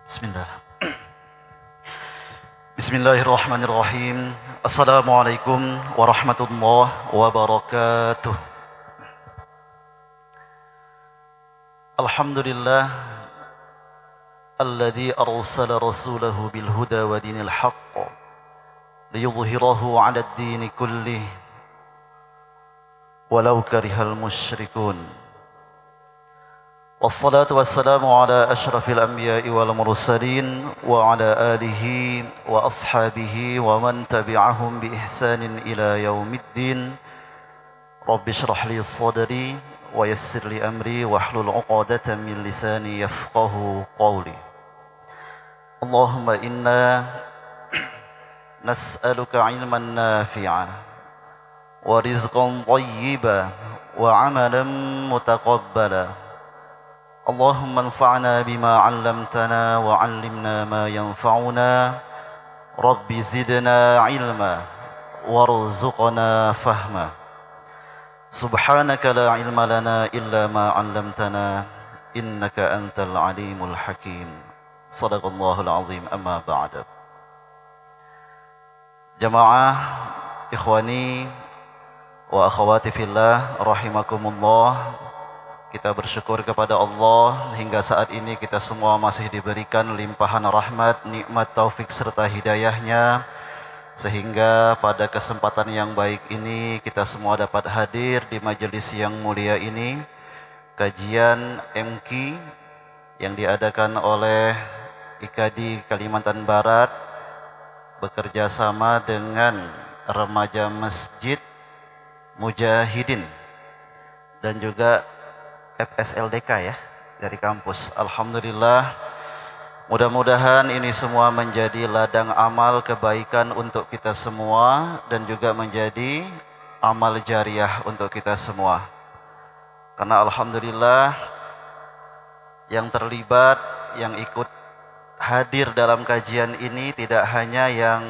Bismillah. Bismillahirrahmanirrahim. Assalamualaikum warahmatullahi wabarakatuh. Alhamdulillah alladzi arsala rasulahu bil huda wa dinil haqq liyudhhirahu 'ala ad-din kullih walau karihal musyrikun. Wassalatu wassalamu ala ashrafil anbiya'i wal mursalin wa ala alihi wa ashabihi wa man tabi'ahum bi ihsanin ila yaumiddin. Rabbi shrah li sadri wa yassir li amri wahlul 'uqdatam min lisani yafqahu qawli. Allahumma inna nas'aluka 'ilman nafi'an wa rizqan thayyiban wa 'amalan mutaqabbala. Allahumma anfa'na bima 'allamtana wa 'allimna ma yanfa'una. Rabbi zidna 'ilma warzuqna fahma. Subhanaka la 'ilma lana illa ma 'allamtana innaka antal 'alimul hakim. Shadaqallahul 'azim. Amma ba'd. Jamaah ikhwani wa akhwati fillah rahimakumullah. Kita bersyukur kepada Allah hingga saat ini kita semua masih diberikan limpahan rahmat, nikmat, taufik serta hidayahnya, sehingga pada kesempatan yang baik ini kita semua dapat hadir di majelis yang mulia ini, kajian MQ yang diadakan oleh IKADI Kalimantan Barat bekerja sama dengan remaja Masjid Mujahidin dan juga FSLDK ya dari kampus. Alhamdulillah, mudah-mudahan ini semua menjadi ladang amal kebaikan untuk kita semua dan juga menjadi amal jariah untuk kita semua. Karena alhamdulillah yang terlibat, yang ikut hadir dalam kajian ini tidak hanya yang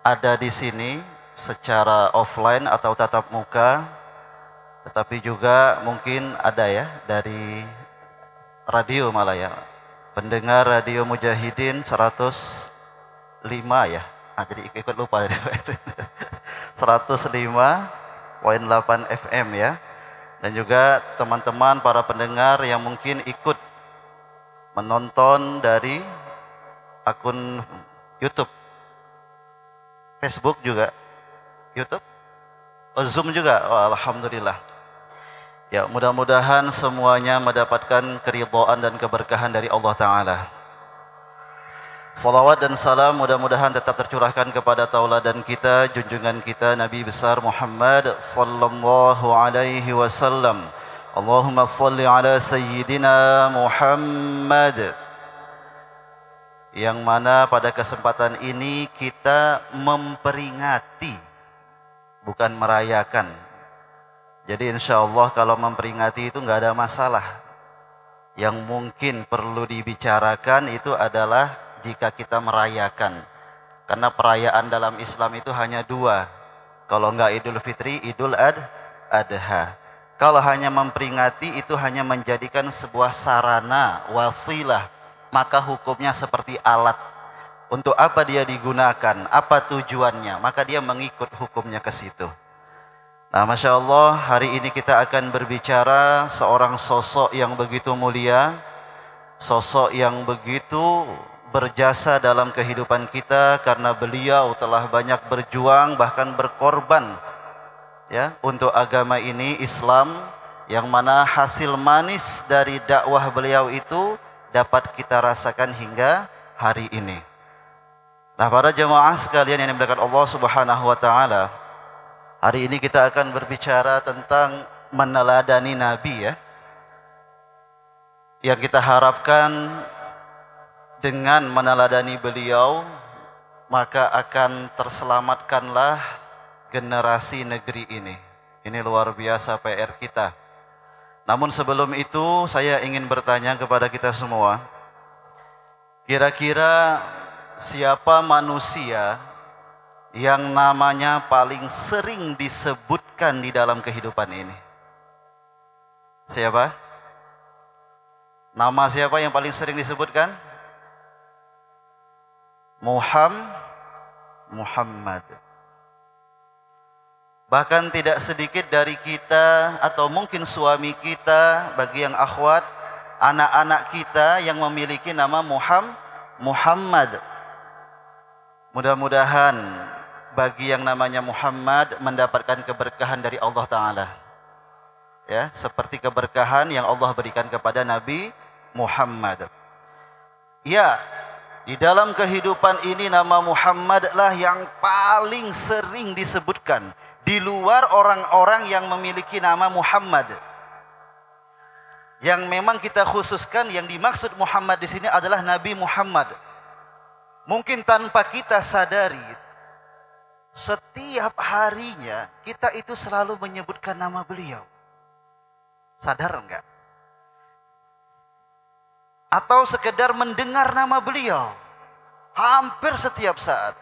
ada di sini secara offline atau tatap muka, tetapi juga mungkin ada ya dari radio malah ya, pendengar radio Mujahidin 105 ya, jadi ikut lupa 105.8 FM ya, dan juga teman-teman para pendengar yang mungkin ikut menonton dari akun YouTube, Facebook juga, YouTube, Zoom juga. Oh, alhamdulillah. Ya, mudah-mudahan semuanya mendapatkan keridhaan dan keberkahan dari Allah Ta'ala. Salawat dan salam mudah-mudahan tetap tercurahkan kepada tauladan kita, junjungan kita Nabi besar Muhammad sallallahu alaihi wasallam. Allahumma salli ala sayyidina Muhammad. Yang mana pada kesempatan ini kita memperingati, bukan merayakan. Jadi insya Allah kalau memperingati itu nggak ada masalah. Yang mungkin perlu dibicarakan itu adalah jika kita merayakan. Karena perayaan dalam Islam itu hanya dua. Kalau nggak Idul Fitri, Idul Adha. Kalau hanya memperingati itu hanya menjadikan sebuah sarana, wasilah. Maka hukumnya seperti alat. Untuk apa dia digunakan, apa tujuannya, maka dia mengikut hukumnya ke situ. Nah, Masya Allah, hari ini kita akan berbicara seorang sosok yang begitu mulia, sosok yang begitu berjasa dalam kehidupan kita karena beliau telah banyak berjuang bahkan berkorban ya untuk agama ini, Islam, yang mana hasil manis dari dakwah beliau itu dapat kita rasakan hingga hari ini. Nah, para jemaah sekalian yang dimuliakan Allah Subhanahu wa taala, hari ini kita akan berbicara tentang meneladani Nabi ya. Yang kita harapkan dengan meneladani beliau, maka akan terselamatkanlah generasi negeri ini. Ini luar biasa PR kita. Namun sebelum itu saya ingin bertanya kepada kita semua. Kira-kira siapa manusia yang namanya paling sering disebutkan di dalam kehidupan ini? Siapa? Nama siapa yang paling sering disebutkan? Muhammad. Bahkan tidak sedikit dari kita atau mungkin suami kita, bagi yang akhwat, anak-anak kita yang memiliki nama Muhammad. Mudah-mudahan bagi yang namanya Muhammad mendapatkan keberkahan dari Allah Ta'ala. Ya, seperti keberkahan yang Allah berikan kepada Nabi Muhammad. Ya, di dalam kehidupan ini nama Muhammad lah yang paling sering disebutkan di luar orang-orang yang memiliki nama Muhammad. Yang memang kita khususkan, yang dimaksud Muhammad di sini adalah Nabi Muhammad. Mungkin tanpa kita sadari, setiap harinya kita itu selalu menyebutkan nama beliau. Sadar enggak? Atau sekedar mendengar nama beliau hampir setiap saat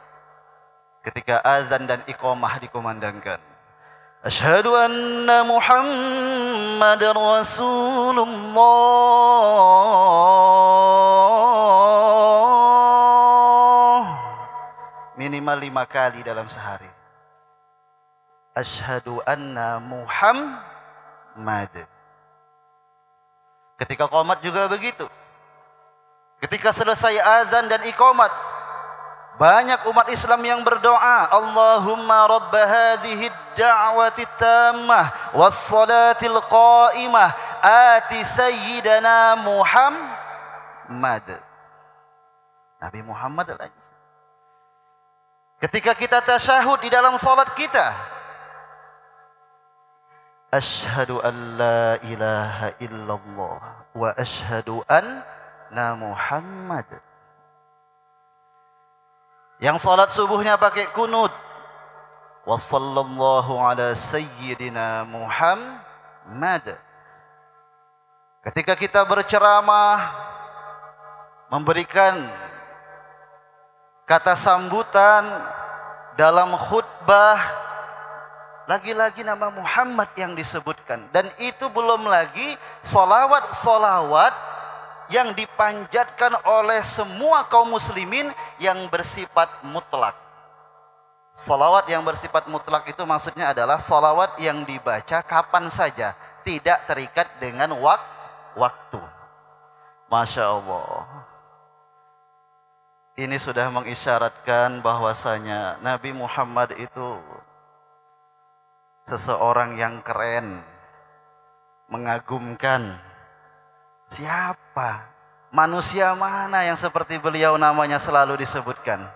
ketika azan dan iqamah dikumandangkan. Asyhadu anna Muhammadar Rasulullah. Minimal 5 kali dalam sehari. Asyhadu anna Muhammad. Ketika qomat juga begitu. Ketika selesai azan dan iqamat, banyak umat Islam yang berdoa, Allahumma rabb hadhihi ad-da'wati tammah was-salatil qa'imah ati sayyidana Muhammad. Nabi Muhammad lagi. Ketika kita tasyahud di dalam salat kita, asyhadu an la ilaha illallah wa asyhadu anna Muhammad. Yang salat subuhnya pakai kunut, wa sallallahu ala sayyidina Muhammad. Ketika kita berceramah, memberikan kata sambutan dalam khutbah, lagi-lagi nama Muhammad yang disebutkan. Dan itu belum lagi solawat-solawat yang dipanjatkan oleh semua kaum muslimin yang bersifat mutlak. Solawat yang bersifat mutlak itu maksudnya adalah solawat yang dibaca kapan saja, tidak terikat dengan waktu. Masya Allah. Ini sudah mengisyaratkan bahwasanya Nabi Muhammad itu seseorang yang keren, mengagumkan. Siapa? Manusia mana yang seperti beliau namanya selalu disebutkan?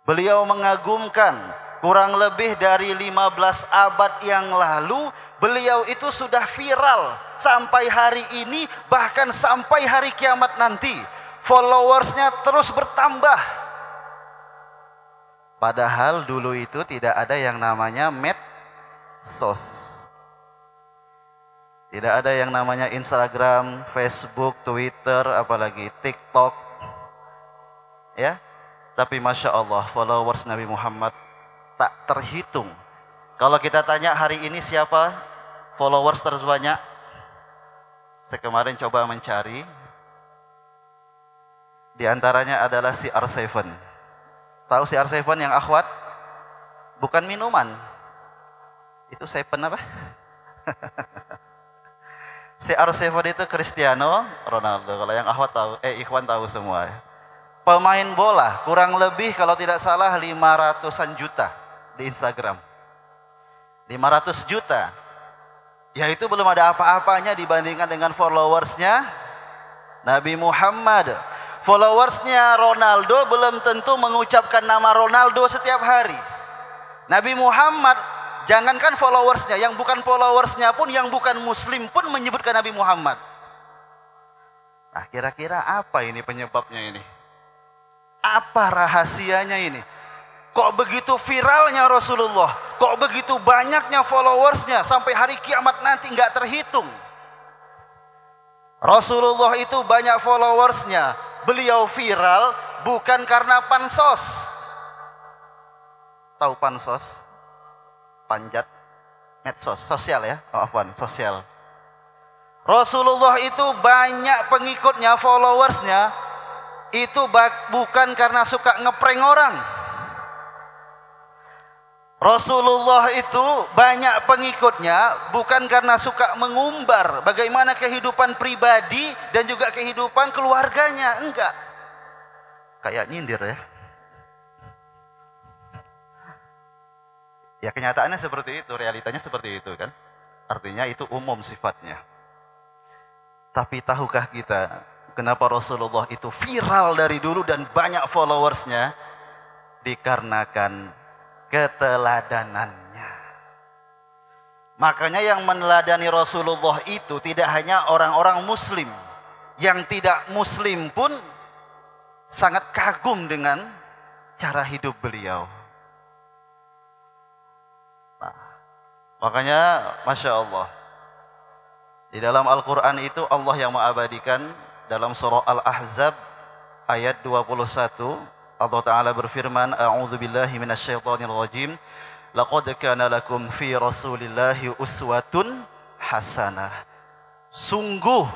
Beliau mengagumkan. Kurang lebih dari 15 abad yang lalu, beliau itu sudah viral sampai hari ini, bahkan sampai hari kiamat nanti. Followersnya terus bertambah. Padahal dulu itu tidak ada yang namanya medsos. Tidak ada yang namanya Instagram, Facebook, Twitter, apalagi TikTok. Ya, tapi Masya Allah, followers Nabi Muhammad tak terhitung. Kalau kita tanya hari ini siapa followers terbanyak? Saya kemarin coba mencari. Di antaranya adalah CR7. Tahu CR7 yang akhwat? Bukan minuman. Itu Seven apa? CR7 itu Cristiano Ronaldo. Kalau yang akhwat tahu, ikhwan tahu semua. Pemain bola, kurang lebih kalau tidak salah 500-an juta di Instagram. 500 juta. Ya itu belum ada apa-apanya dibandingkan dengan followersnya Nabi Muhammad. Followersnya Ronaldo belum tentu mengucapkan nama Ronaldo setiap hari. Nabi Muhammad, jangankan followersnya, yang bukan followersnya pun, yang bukan muslim pun menyebutkan Nabi Muhammad. Nah, kira-kira apa ini penyebabnya ini? Apa rahasianya ini? Kok begitu viralnya Rasulullah? Kok begitu banyaknya followersnya sampai hari kiamat nanti nggak terhitung? Rasulullah itu banyak followersnya. Beliau viral bukan karena pansos. Tahu pansos? Panjat medsos, sosial ya, sosial. Rasulullah itu banyak pengikutnya, followersnya, itu bukan karena suka ngeprank orang. Rasulullah itu banyak pengikutnya bukan karena suka mengumbar bagaimana kehidupan pribadi dan juga kehidupan keluarganya, enggak. Kayak nyindir ya. Ya kenyataannya seperti itu, realitanya seperti itu kan. Artinya itu umum sifatnya. Tapi tahukah kita kenapa Rasulullah itu viral dari dulu dan banyak followersnya? Dikarenakan keteladanannya. Makanya yang meneladani Rasulullah itu tidak hanya orang-orang muslim. Yang tidak muslim pun sangat kagum dengan cara hidup beliau. Makanya Masya Allah, di dalam Al-Quran itu Allah yang mengabadikan dalam surah Al-Ahzab ayat 21, Allah Ta'ala berfirman, A'udzu billahi minasyaitonir rajim, laqad kana lakum fi rasulillahi uswatun hasanah. Sungguh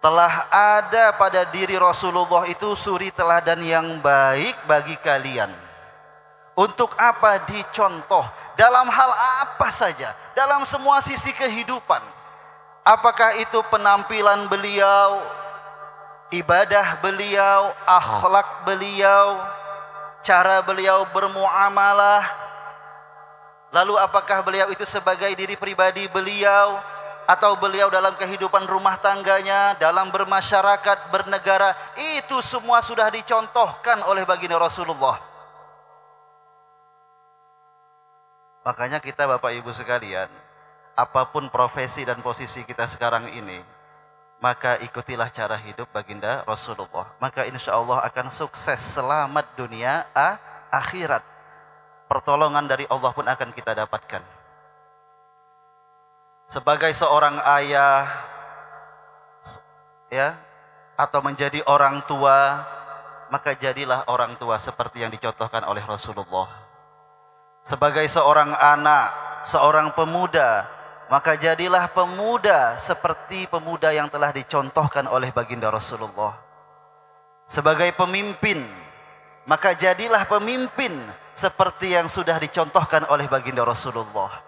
telah ada pada diri Rasulullah itu suri teladan yang baik bagi kalian. Untuk apa? Dicontoh. Dalam hal apa saja, dalam semua sisi kehidupan. Apakah itu penampilan beliau, ibadah beliau, akhlak beliau, cara beliau bermuamalah. Lalu apakah beliau itu sebagai diri pribadi beliau, atau beliau dalam kehidupan rumah tangganya, dalam bermasyarakat, bernegara, itu semua sudah dicontohkan oleh baginda Rasulullah. Makanya kita Bapak Ibu sekalian, apapun profesi dan posisi kita sekarang ini, maka ikutilah cara hidup baginda Rasulullah. Maka insya Allah akan sukses, selamat dunia akhirat. Pertolongan dari Allah pun akan kita dapatkan. Sebagai seorang ayah, ya, atau menjadi orang tua, maka jadilah orang tua seperti yang dicontohkan oleh Rasulullah. Sebagai seorang anak, seorang pemuda, maka jadilah pemuda seperti pemuda yang telah dicontohkan oleh baginda Rasulullah. Sebagai pemimpin, maka jadilah pemimpin seperti yang sudah dicontohkan oleh baginda Rasulullah.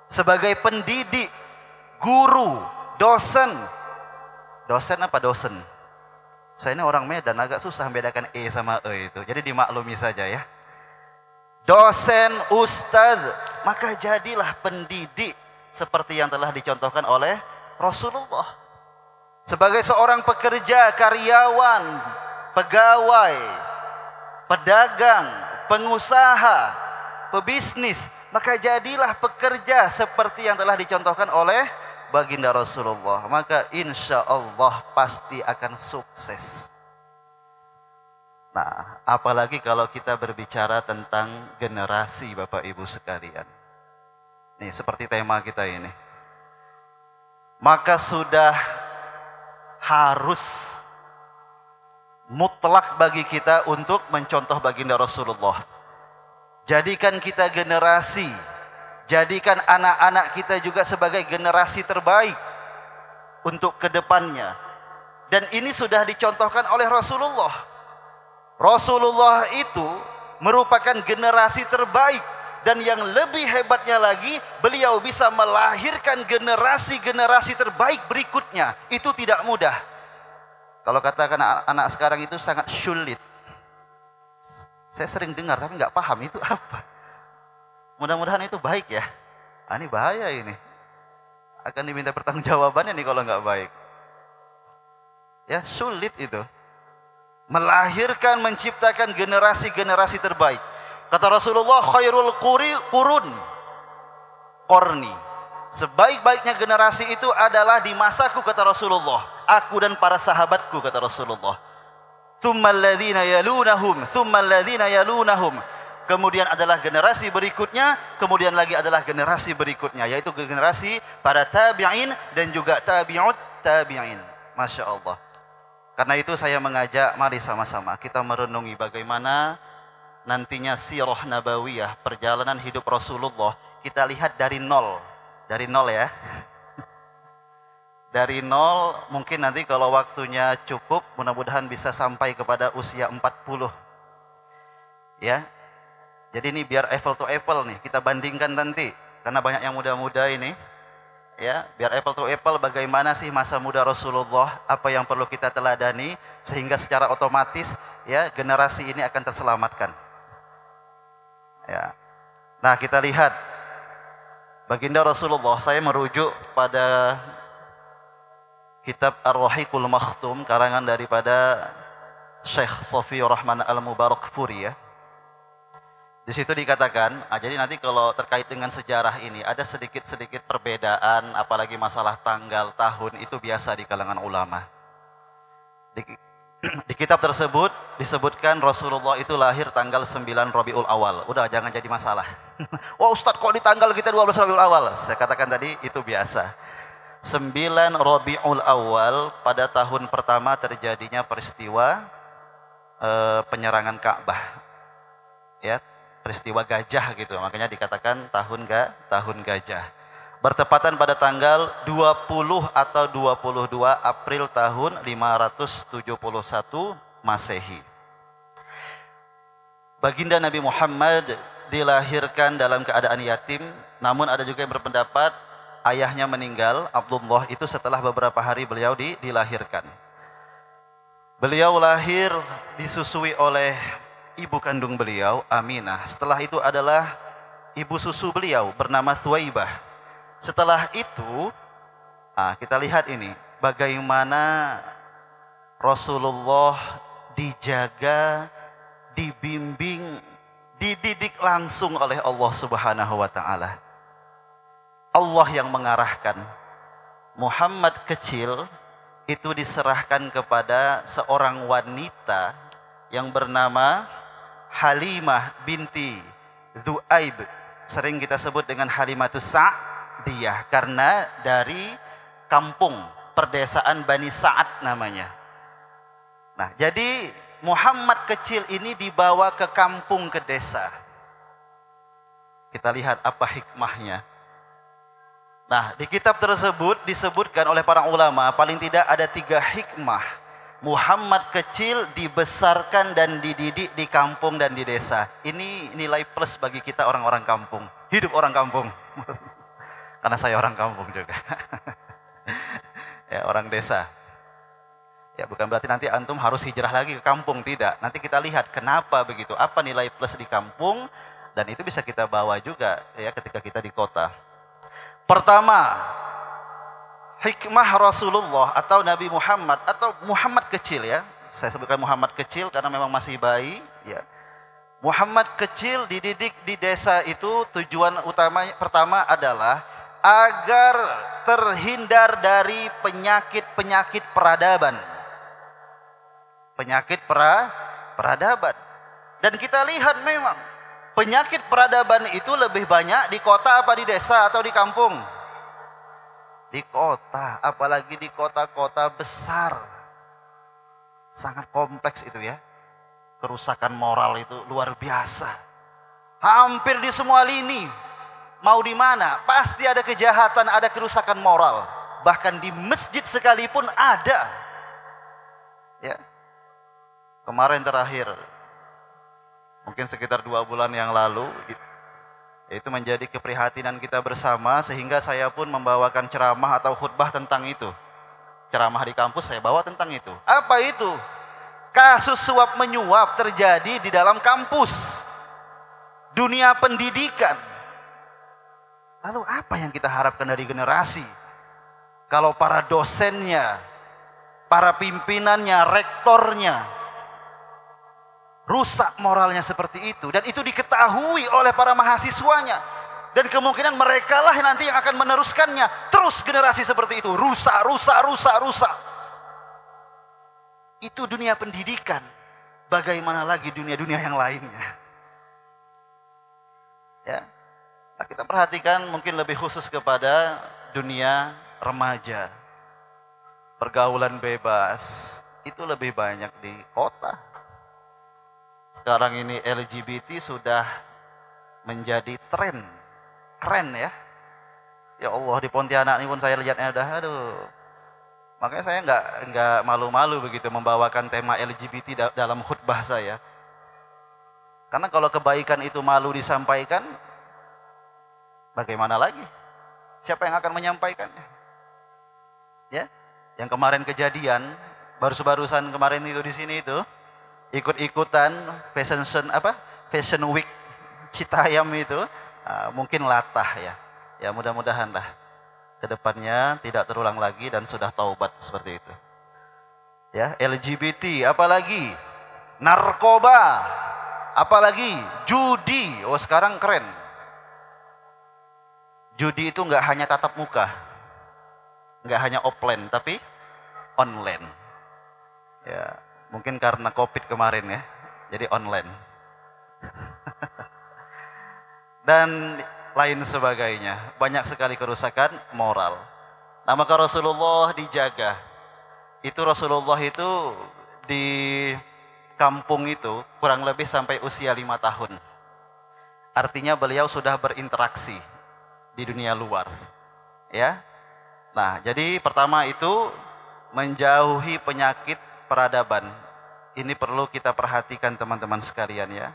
Sebagai pendidik, guru, dosen. Dosen apa dosen? Saya ini orang Medan, agak susah membedakan E sama E itu. Jadi dimaklumi saja ya. Dosen, ustaz, maka jadilah pendidik seperti yang telah dicontohkan oleh Rasulullah. Sebagai seorang pekerja, karyawan, pegawai, pedagang, pengusaha, pebisnis, maka jadilah pekerja seperti yang telah dicontohkan oleh baginda Rasulullah. Maka insya Allah pasti akan sukses. Nah, apalagi kalau kita berbicara tentang generasi Bapak Ibu sekalian. Nih, seperti tema kita ini. Maka sudah harus mutlak bagi kita untuk mencontoh baginda Rasulullah. Jadikan kita generasi, jadikan anak-anak kita juga sebagai generasi terbaik untuk kedepannya. Dan ini sudah dicontohkan oleh Rasulullah. Rasulullah itu merupakan generasi terbaik, dan yang lebih hebatnya lagi, beliau bisa melahirkan generasi-generasi terbaik berikutnya. Itu tidak mudah. Kalau katakan anak sekarang itu sangat sulit. Saya sering dengar tapi nggak paham itu apa. Mudah-mudahan itu baik ya. Ini bahaya ini. Akan diminta pertanggungjawabannya nih kalau nggak baik. Ya, sulit itu. Melahirkan, menciptakan generasi-generasi terbaik. Kata Rasulullah, khairul qurun qarni. Sebaik-baiknya generasi itu adalah di masaku, kata Rasulullah. Aku dan para sahabatku, kata Rasulullah. Tsummal ladzina yalunahum, tsummal ladzina yalunahum. Kemudian adalah generasi berikutnya, kemudian lagi adalah generasi berikutnya, yaitu generasi para tabi'in dan juga tabi'ut tabi'in. Masya Allah. Karena itu saya mengajak, mari sama-sama kita merenungi bagaimana nantinya sirah nabawiyah, perjalanan hidup Rasulullah, kita lihat dari nol ya. Dari nol mungkin nanti kalau waktunya cukup mudah-mudahan bisa sampai kepada usia 40. Ya. Jadi ini biar apple to apple nih, kita bandingkan nanti karena banyak yang muda-muda ini. Ya, biar apple to apple bagaimana sih masa muda Rasulullah, apa yang perlu kita teladani sehingga secara otomatis ya generasi ini akan terselamatkan. Ya. Nah, kita lihat baginda Rasulullah, saya merujuk pada kitab Ar-Rahiqul Makhtum karangan daripada Syekh Sofiyur Rahman Al-Mubarakfuri ya. Di situ dikatakan, jadi nanti kalau terkait dengan sejarah ini ada sedikit-sedikit perbedaan, apalagi masalah tanggal, tahun itu biasa di kalangan ulama. Di kitab tersebut disebutkan Rasulullah itu lahir tanggal 9 Rabiul Awal. Udah jangan jadi masalah. Wah Ustadz kok di tanggal kita 12 Rabiul Awal? Saya katakan tadi itu biasa. 9 Rabiul Awal pada tahun pertama terjadinya peristiwa penyerangan Ka'bah. Ya, peristiwa gajah gitu, makanya dikatakan tahun gajah. Bertepatan pada tanggal 20 atau 22 April tahun 571 Masehi. Baginda Nabi Muhammad dilahirkan dalam keadaan yatim, namun ada juga yang berpendapat ayahnya meninggal, Abdullah itu setelah beberapa hari beliau dilahirkan. Beliau lahir disusui oleh ibu kandung beliau, Aminah. Setelah itu adalah ibu susu beliau bernama Thuwaibah. Setelah itu, kita lihat ini bagaimana Rasulullah dijaga, dibimbing, dididik langsung oleh Allah Subhanahu wa taala. Allah yang mengarahkan. Muhammad kecil itu diserahkan kepada seorang wanita yang bernama Halimah binti Dzu'aib, sering kita sebut dengan Halimatus Sa'diyah karena dari kampung perdesaan Bani Sa'ad namanya. Nah, jadi Muhammad kecil ini dibawa ke kampung, ke desa. Kita lihat apa hikmahnya. Nah, di kitab tersebut disebutkan oleh para ulama paling tidak ada 3 hikmah Muhammad kecil dibesarkan dan dididik di kampung dan di desa. Ini nilai plus bagi kita orang-orang kampung. Hidup orang kampung. Karena saya orang kampung juga. Ya, orang desa. Ya, bukan berarti nanti antum harus hijrah lagi ke kampung, tidak. Nanti kita lihat kenapa begitu. Apa nilai plus di kampung dan itu bisa kita bawa juga ya ketika kita di kota. Pertama, hikmah Rasulullah atau Nabi Muhammad atau Muhammad kecil ya. Saya sebutkan Muhammad kecil karena memang masih bayi ya. Muhammad kecil dididik di desa itu tujuan utama pertama adalah agar terhindar dari penyakit-penyakit peradaban. Penyakit peradaban. Dan kita lihat memang penyakit peradaban itu lebih banyak di kota apa di desa atau di kampung? Di kota, apalagi di kota-kota besar. Sangat kompleks itu ya. Kerusakan moral itu luar biasa. Hampir di semua lini. Mau di mana, pasti ada kejahatan, ada kerusakan moral. Bahkan di masjid sekalipun ada. Ya. Kemarin terakhir, mungkin sekitar 2 bulan yang lalu, itu menjadi keprihatinan kita bersama sehingga saya pun membawakan ceramah atau khutbah tentang itu. Ceramah di kampus saya bawa tentang itu. Apa itu? Kasus suap menyuap terjadi di dalam kampus. Dunia pendidikan. Lalu apa yang kita harapkan dari generasi? Kalau para dosennya, para pimpinannya, rektornya rusak moralnya seperti itu, dan itu diketahui oleh para mahasiswanya, dan kemungkinan mereka lah nanti yang akan meneruskannya. Terus generasi seperti itu rusak. Itu dunia pendidikan. Bagaimana lagi dunia-dunia yang lainnya? Ya, nah, kita perhatikan mungkin lebih khusus kepada dunia remaja. Pergaulan bebas itu lebih banyak di kota. Sekarang ini LGBT sudah menjadi keren ya. Ya Allah, di Pontianak ini pun saya lihatnya udah, aduh. Makanya saya nggak malu-malu begitu membawakan tema LGBT dalam khutbah saya. Karena kalau kebaikan itu malu disampaikan, bagaimana lagi? Siapa yang akan menyampaikannya? Ya, yang kemarin kejadian, barusan kemarin itu di sini itu ikut-ikutan Fashion Week Citayam itu, mungkin latah ya. Ya mudah-mudahan lah kedepannya tidak terulang lagi dan sudah taubat seperti itu. Ya, LGBT, apalagi narkoba, apalagi judi. Oh sekarang keren. Judi itu nggak hanya tatap muka, nggak hanya offline, tapi online. Ya, mungkin karena COVID kemarin ya, jadi online. Dan lain sebagainya. Banyak sekali kerusakan moral. Nah, maka Rasulullah dijaga. Itu Rasulullah itu di kampung itu kurang lebih sampai usia 5 tahun. Artinya beliau sudah berinteraksi di dunia luar. Ya. Nah, jadi pertama itu menjauhi penyakit peradaban. Ini perlu kita perhatikan teman-teman sekalian ya.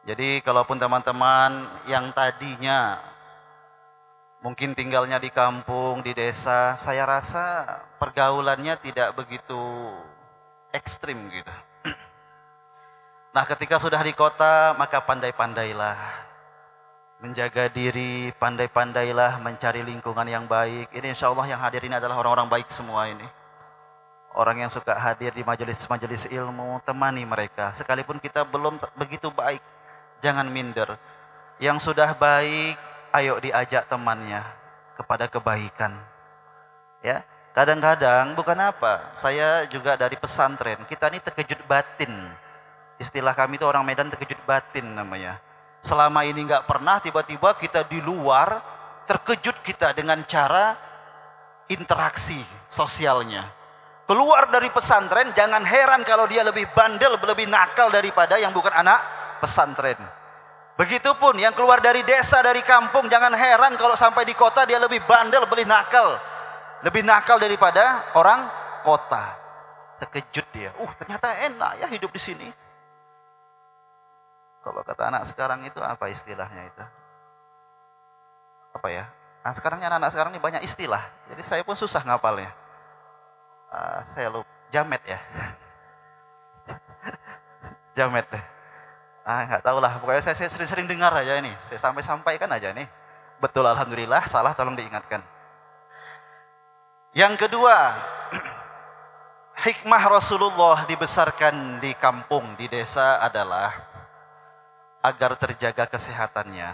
Jadi kalaupun teman-teman yang tadinya mungkin tinggalnya di kampung, di desa, saya rasa pergaulannya tidak begitu ekstrim gitu. Nah ketika sudah di kota, maka pandai-pandailah menjaga diri, pandai-pandailah mencari lingkungan yang baik. Ini insya Allah yang hadir ini adalah orang-orang baik semua ini. Orang yang suka hadir di majelis-majelis ilmu, temani mereka. Sekalipun kita belum begitu baik, jangan minder. Yang sudah baik, ayo diajak temannya kepada kebaikan. Ya, kadang-kadang bukan apa. Saya juga dari pesantren. Kita ini terkejut batin. Istilah kami itu orang Medan terkejut batin namanya. Selama ini nggak pernah, tiba-tiba kita di luar terkejut kita dengan cara interaksi sosialnya. Keluar dari pesantren, jangan heran kalau dia lebih bandel, lebih nakal daripada yang bukan anak pesantren. Begitupun yang keluar dari desa, dari kampung, jangan heran kalau sampai di kota dia lebih bandel, lebih nakal daripada orang kota. Terkejut dia. Ternyata enak ya hidup di sini. Kalau kata anak sekarang itu apa istilahnya itu? Apa ya? Nah, sekarangnya anak-anak sekarang ini banyak istilah. Jadi saya pun susah ngapalnya. Saya lupa. Jamet ya. Jamet deh. Nggak tahu lah, pokoknya saya sering-sering dengar aja ini. Saya sampaikan aja nih. Betul alhamdulillah, salah tolong diingatkan. Yang kedua, hikmah Rasulullah dibesarkan di kampung, di desa adalah agar terjaga kesehatannya.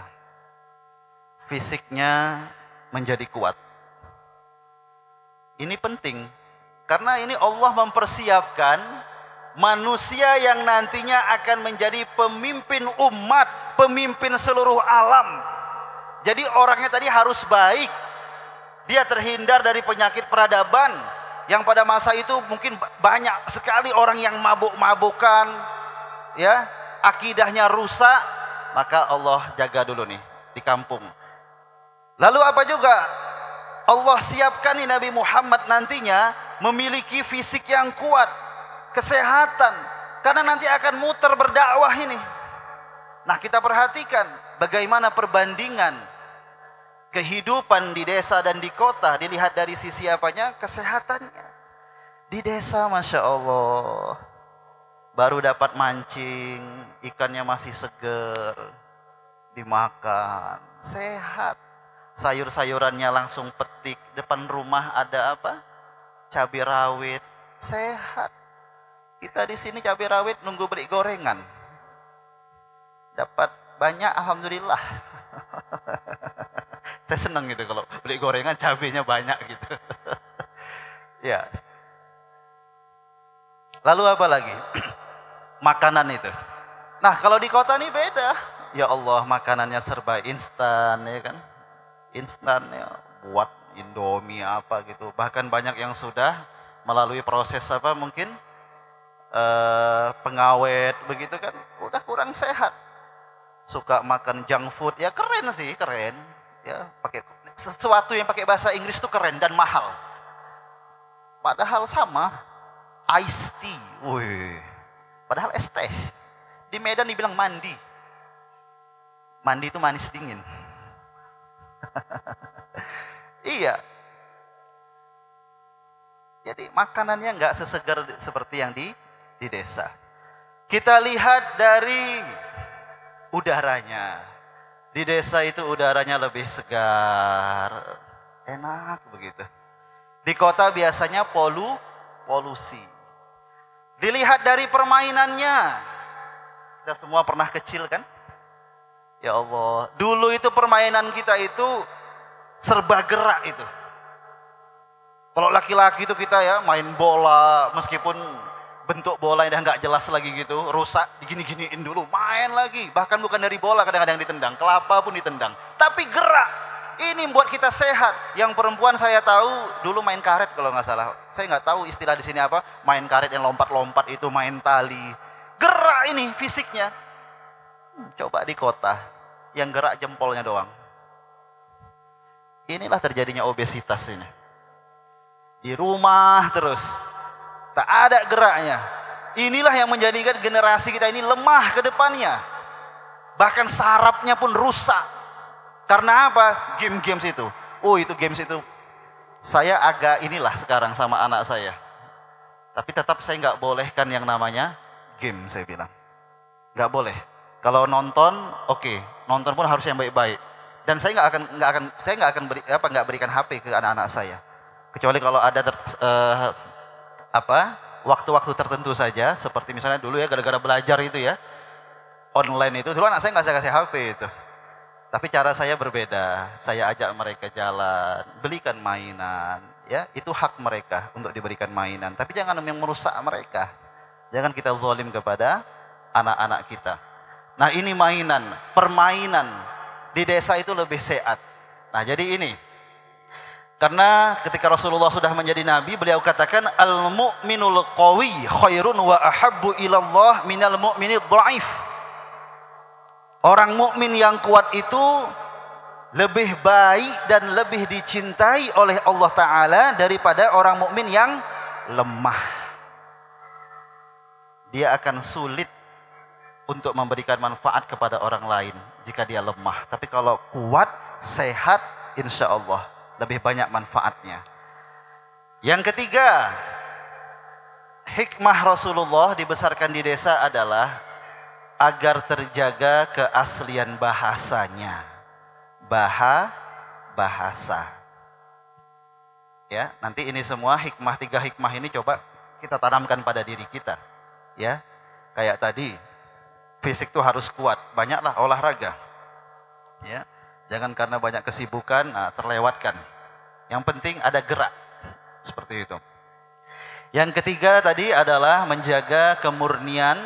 Fisiknya menjadi kuat. Ini penting, karena ini Allah mempersiapkan manusia yang nantinya akan menjadi pemimpin umat, pemimpin seluruh alam. Jadi orangnya tadi harus baik. Dia terhindar dari penyakit peradaban yang pada masa itu mungkin banyak sekali orang yang mabuk-mabukan, ya, akidahnya rusak. Maka Allah jaga dulu nih di kampung. Lalu apa juga? Allah siapkan nih Nabi Muhammad nantinya memiliki fisik yang kuat, kesehatan, karena nanti akan muter berdakwah ini. Nah kita perhatikan bagaimana perbandingan kehidupan di desa dan di kota. Dilihat dari sisi apanya? Kesehatannya. Di desa Masya Allah, baru dapat mancing, ikannya masih seger, dimakan, sehat. Sayur-sayurannya langsung petik, depan rumah ada apa? Cabai rawit, sehat. Kita di sini cabai rawit nunggu beli gorengan. Dapat banyak alhamdulillah. Saya senang gitu kalau beli gorengan cabainya banyak gitu. Ya. Lalu apa lagi? Makanan itu. Nah, kalau di kota ini beda. Ya Allah, makanannya serba instan ya kan? Instan ya, buat Indomie apa gitu. Bahkan banyak yang sudah melalui proses apa mungkin pengawet begitu kan, udah kurang sehat. Suka makan junk food, ya keren sih, keren. Ya, pakai sesuatu yang pakai bahasa Inggris itu keren dan mahal. Padahal sama, iced tea. Wih. Padahal es teh. Di Medan dibilang mandi. Mandi itu manis dingin. Iya. Jadi makanannya nggak sesegar seperti yang di desa. Kita lihat dari udaranya. Di desa itu udaranya lebih segar, enak begitu. Di kota biasanya polusi. Dilihat dari permainannya. Kita semua pernah kecil kan? Ya Allah, dulu itu permainan kita itu serba gerak itu. Kalau laki-laki itu kita ya main bola, meskipun bentuk bola udah nggak jelas lagi gitu, rusak, digini-giniin dulu, main lagi. Bahkan bukan dari bola, kadang-kadang ditendang, kelapa pun ditendang. Tapi gerak, ini buat kita sehat. Yang perempuan saya tahu dulu main karet kalau nggak salah. Saya nggak tahu istilah di sini apa, main karet yang lompat-lompat itu, main tali. Gerak ini fisiknya. Coba di kota, yang gerak jempolnya doang. Inilah terjadinya obesitas ini. Di rumah terus, tak ada geraknya. Inilah yang menjadikan generasi kita ini lemah ke depannya. Bahkan sarafnya pun rusak. Karena apa? Game-games itu. Oh, itu games itu. Saya agak inilah sekarang sama anak saya. Tapi tetap saya nggak bolehkan yang namanya game, saya bilang. Nggak boleh. Kalau nonton, oke. Nonton pun harus yang baik-baik. Dan saya nggak akan berikan HP ke anak-anak saya. Kecuali kalau ada waktu-waktu tertentu saja, seperti misalnya dulu ya gara-gara belajar itu ya, online itu, dulu anak saya nggak saya kasih HP itu. Tapi cara saya berbeda, saya ajak mereka jalan, belikan mainan, ya itu hak mereka untuk diberikan mainan. Tapi jangan yang merusak mereka, jangan kita zalim kepada anak-anak kita. Nah ini permainan di desa itu lebih sehat. Nah jadi ini. Karena ketika Rasulullah sudah menjadi nabi, beliau katakan al-mu'minul qawi khairun wa ahabbu ilallah minal mu'minid dha'if. Orang mukmin yang kuat itu lebih baik dan lebih dicintai oleh Allah Ta'ala daripada orang mukmin yang lemah. Dia akan sulit untuk memberikan manfaat kepada orang lain jika dia lemah. Tapi kalau kuat, sehat, insya Allah lebih banyak manfaatnya. Yang ketiga, hikmah Rasulullah dibesarkan di desa adalah agar terjaga keaslian bahasanya. Bahasa. Ya, nanti ini semua tiga hikmah ini coba kita tanamkan pada diri kita. Ya, kayak tadi, fisik itu harus kuat, banyaklah olahraga. Ya. Jangan karena banyak kesibukan terlewatkan. Yang penting ada gerak. Seperti itu. Yang ketiga tadi adalah menjaga kemurnian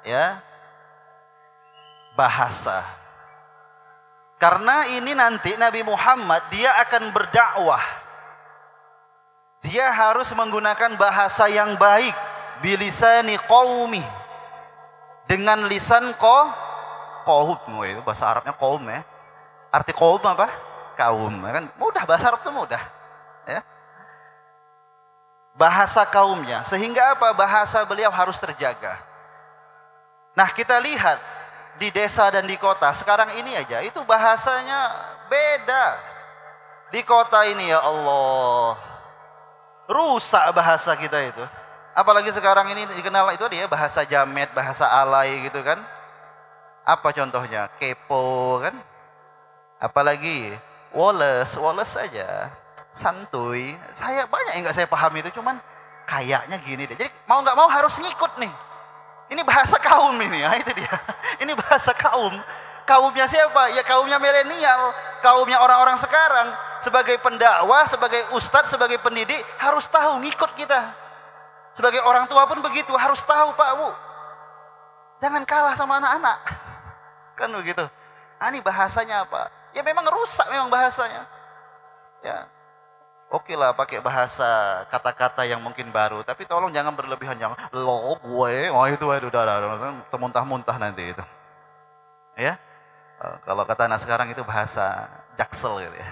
ya bahasa. Karena ini nanti Nabi Muhammad dia akan berdakwah. Dia harus menggunakan bahasa yang baik, bilisani qaumi. Dengan lisan qaum, itu bahasa Arabnya qaum ya. Arti kaum apa? Kaum, kan mudah, bahasa Arab itu mudah. Ya. Bahasa kaumnya, sehingga apa? Bahasa beliau harus terjaga. Nah kita lihat di desa dan di kota, sekarang ini aja, itu bahasanya beda. Di kota ini ya Allah, rusak bahasa kita itu. Apalagi sekarang ini dikenal itu dia bahasa jamet, bahasa alay gitu kan. Apa contohnya? Kepo kan. Apalagi Wallace saja, santuy. Saya banyak yang nggak saya paham itu, cuman kayaknya gini deh. Jadi mau nggak mau harus ngikut nih. Ini bahasa kaum ini, ya itu dia. Ini bahasa kaum. Kaumnya siapa? Ya kaumnya milenial, kaumnya orang-orang sekarang. Sebagai pendakwah, sebagai ustadz, sebagai pendidik harus tahu ngikut kita. Sebagai orang tua pun begitu, harus tahu Pak Bu. Jangan kalah sama anak-anak. Kan begitu. Ini bahasanya apa? Ya memang rusak memang bahasanya. Ya. Oke lah pakai bahasa kata-kata yang mungkin baru, tapi tolong jangan berlebihan, jangan lo gue, itu udah muntah-muntah nanti itu. Ya. Kalau kata anak sekarang itu bahasa jaksel gitu ya.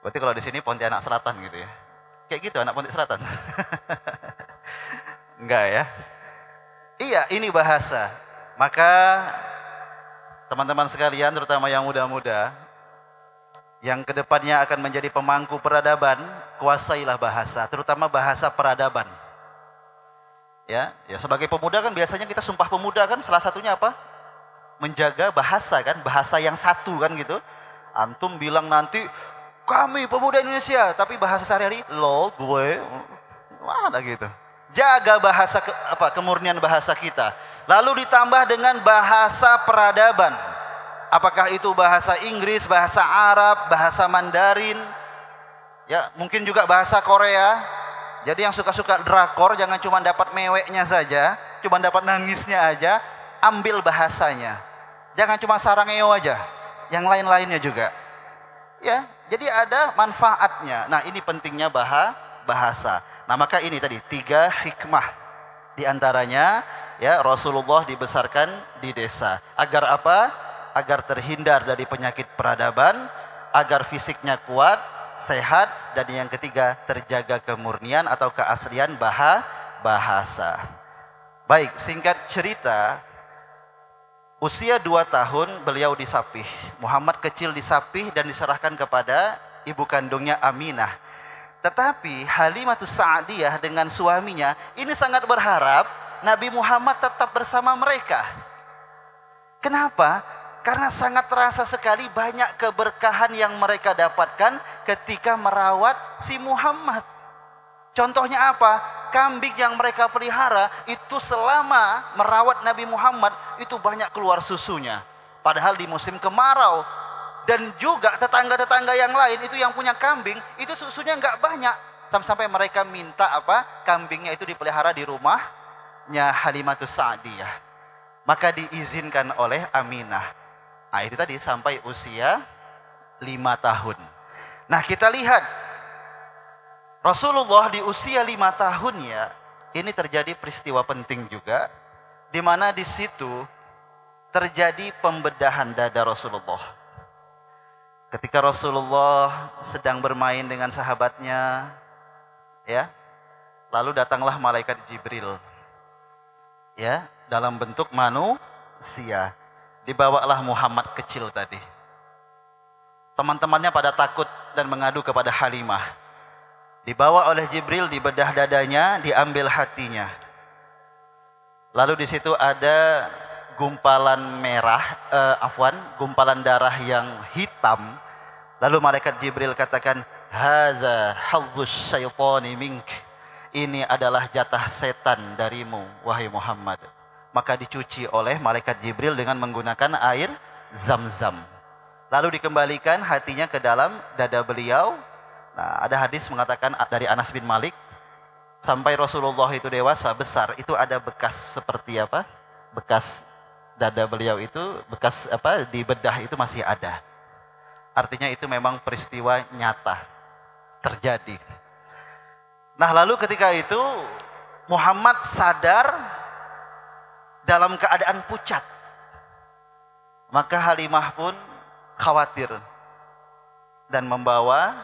Berarti kalau di sini Pontianak Selatan gitu ya. Kayak gitu anak Pontianak Selatan. Enggak ya. Iya, ini bahasa. Maka teman-teman sekalian, terutama yang muda-muda, yang kedepannya akan menjadi pemangku peradaban, kuasailah bahasa, terutama bahasa peradaban. Ya, sebagai pemuda kan biasanya kita sumpah pemuda kan salah satunya apa? Menjaga bahasa kan, bahasa yang satu kan gitu. Antum bilang nanti kami pemuda Indonesia, tapi bahasa sehari-hari lo, gue, ada gitu. Jaga bahasa kemurnian bahasa kita. Lalu ditambah dengan bahasa peradaban. Apakah itu bahasa Inggris, bahasa Arab, bahasa Mandarin, ya mungkin juga bahasa Korea. Jadi yang suka-suka drakor jangan cuma dapat meweknya saja, cuma dapat nangisnya aja, ambil bahasanya. Jangan cuma sarangeo aja, yang lain-lainnya juga. Ya, jadi ada manfaatnya. Nah, ini pentingnya bahasa. Nah, maka ini tadi 3 hikmah. Di antaranya ya Rasulullah dibesarkan di desa. Agar apa? Agar terhindar dari penyakit peradaban, agar fisiknya kuat, sehat, dan yang ketiga terjaga kemurnian atau keaslian bahasa. Baik, singkat cerita, usia 2 tahun beliau disapih. Muhammad kecil disapih dan diserahkan kepada ibu kandungnya Aminah. Tetapi Halimatus Sa'diyah dengan suaminya ini sangat berharap Nabi Muhammad tetap bersama mereka. Kenapa? Karena sangat terasa sekali banyak keberkahan yang mereka dapatkan ketika merawat si Muhammad. Contohnya apa? Kambing yang mereka pelihara itu selama merawat Nabi Muhammad itu banyak keluar susunya. Padahal di musim kemarau. Dan juga tetangga-tetangga yang lain itu yang punya kambing itu susunya nggak banyak. Sampai mereka minta kambingnya itu dipelihara di rumahnya Halimatus Sa'diyah. Maka diizinkan oleh Aminah. Nah itu tadi sampai usia 5 tahun. Nah kita lihat Rasulullah di usia 5 tahunnya ini terjadi peristiwa penting juga, di mana di situ terjadi pembedahan dada Rasulullah. Ketika Rasulullah sedang bermain dengan sahabatnya, ya, lalu datanglah malaikat Jibril, ya, dalam bentuk manusia. Dibawalah Muhammad kecil tadi. Teman-temannya pada takut dan mengadu kepada Halimah. Dibawa oleh Jibril, dibedah dadanya, diambil hatinya. Lalu di situ ada gumpalan gumpalan darah yang hitam. Lalu malaikat Jibril katakan, "Hadza hazzus syaitani mink." Ini adalah jatah setan darimu, wahai Muhammad. Maka dicuci oleh malaikat Jibril dengan menggunakan air Zam-Zam. Lalu dikembalikan hatinya ke dalam dada beliau. Nah, ada hadis mengatakan dari Anas bin Malik, sampai Rasulullah itu dewasa besar, itu ada bekas seperti apa? Bekas dada beliau itu, bekas di bedah itu masih ada. Artinya itu memang peristiwa nyata terjadi. Nah, lalu ketika itu Muhammad sadar dalam keadaan pucat. Maka Halimah pun khawatir dan membawa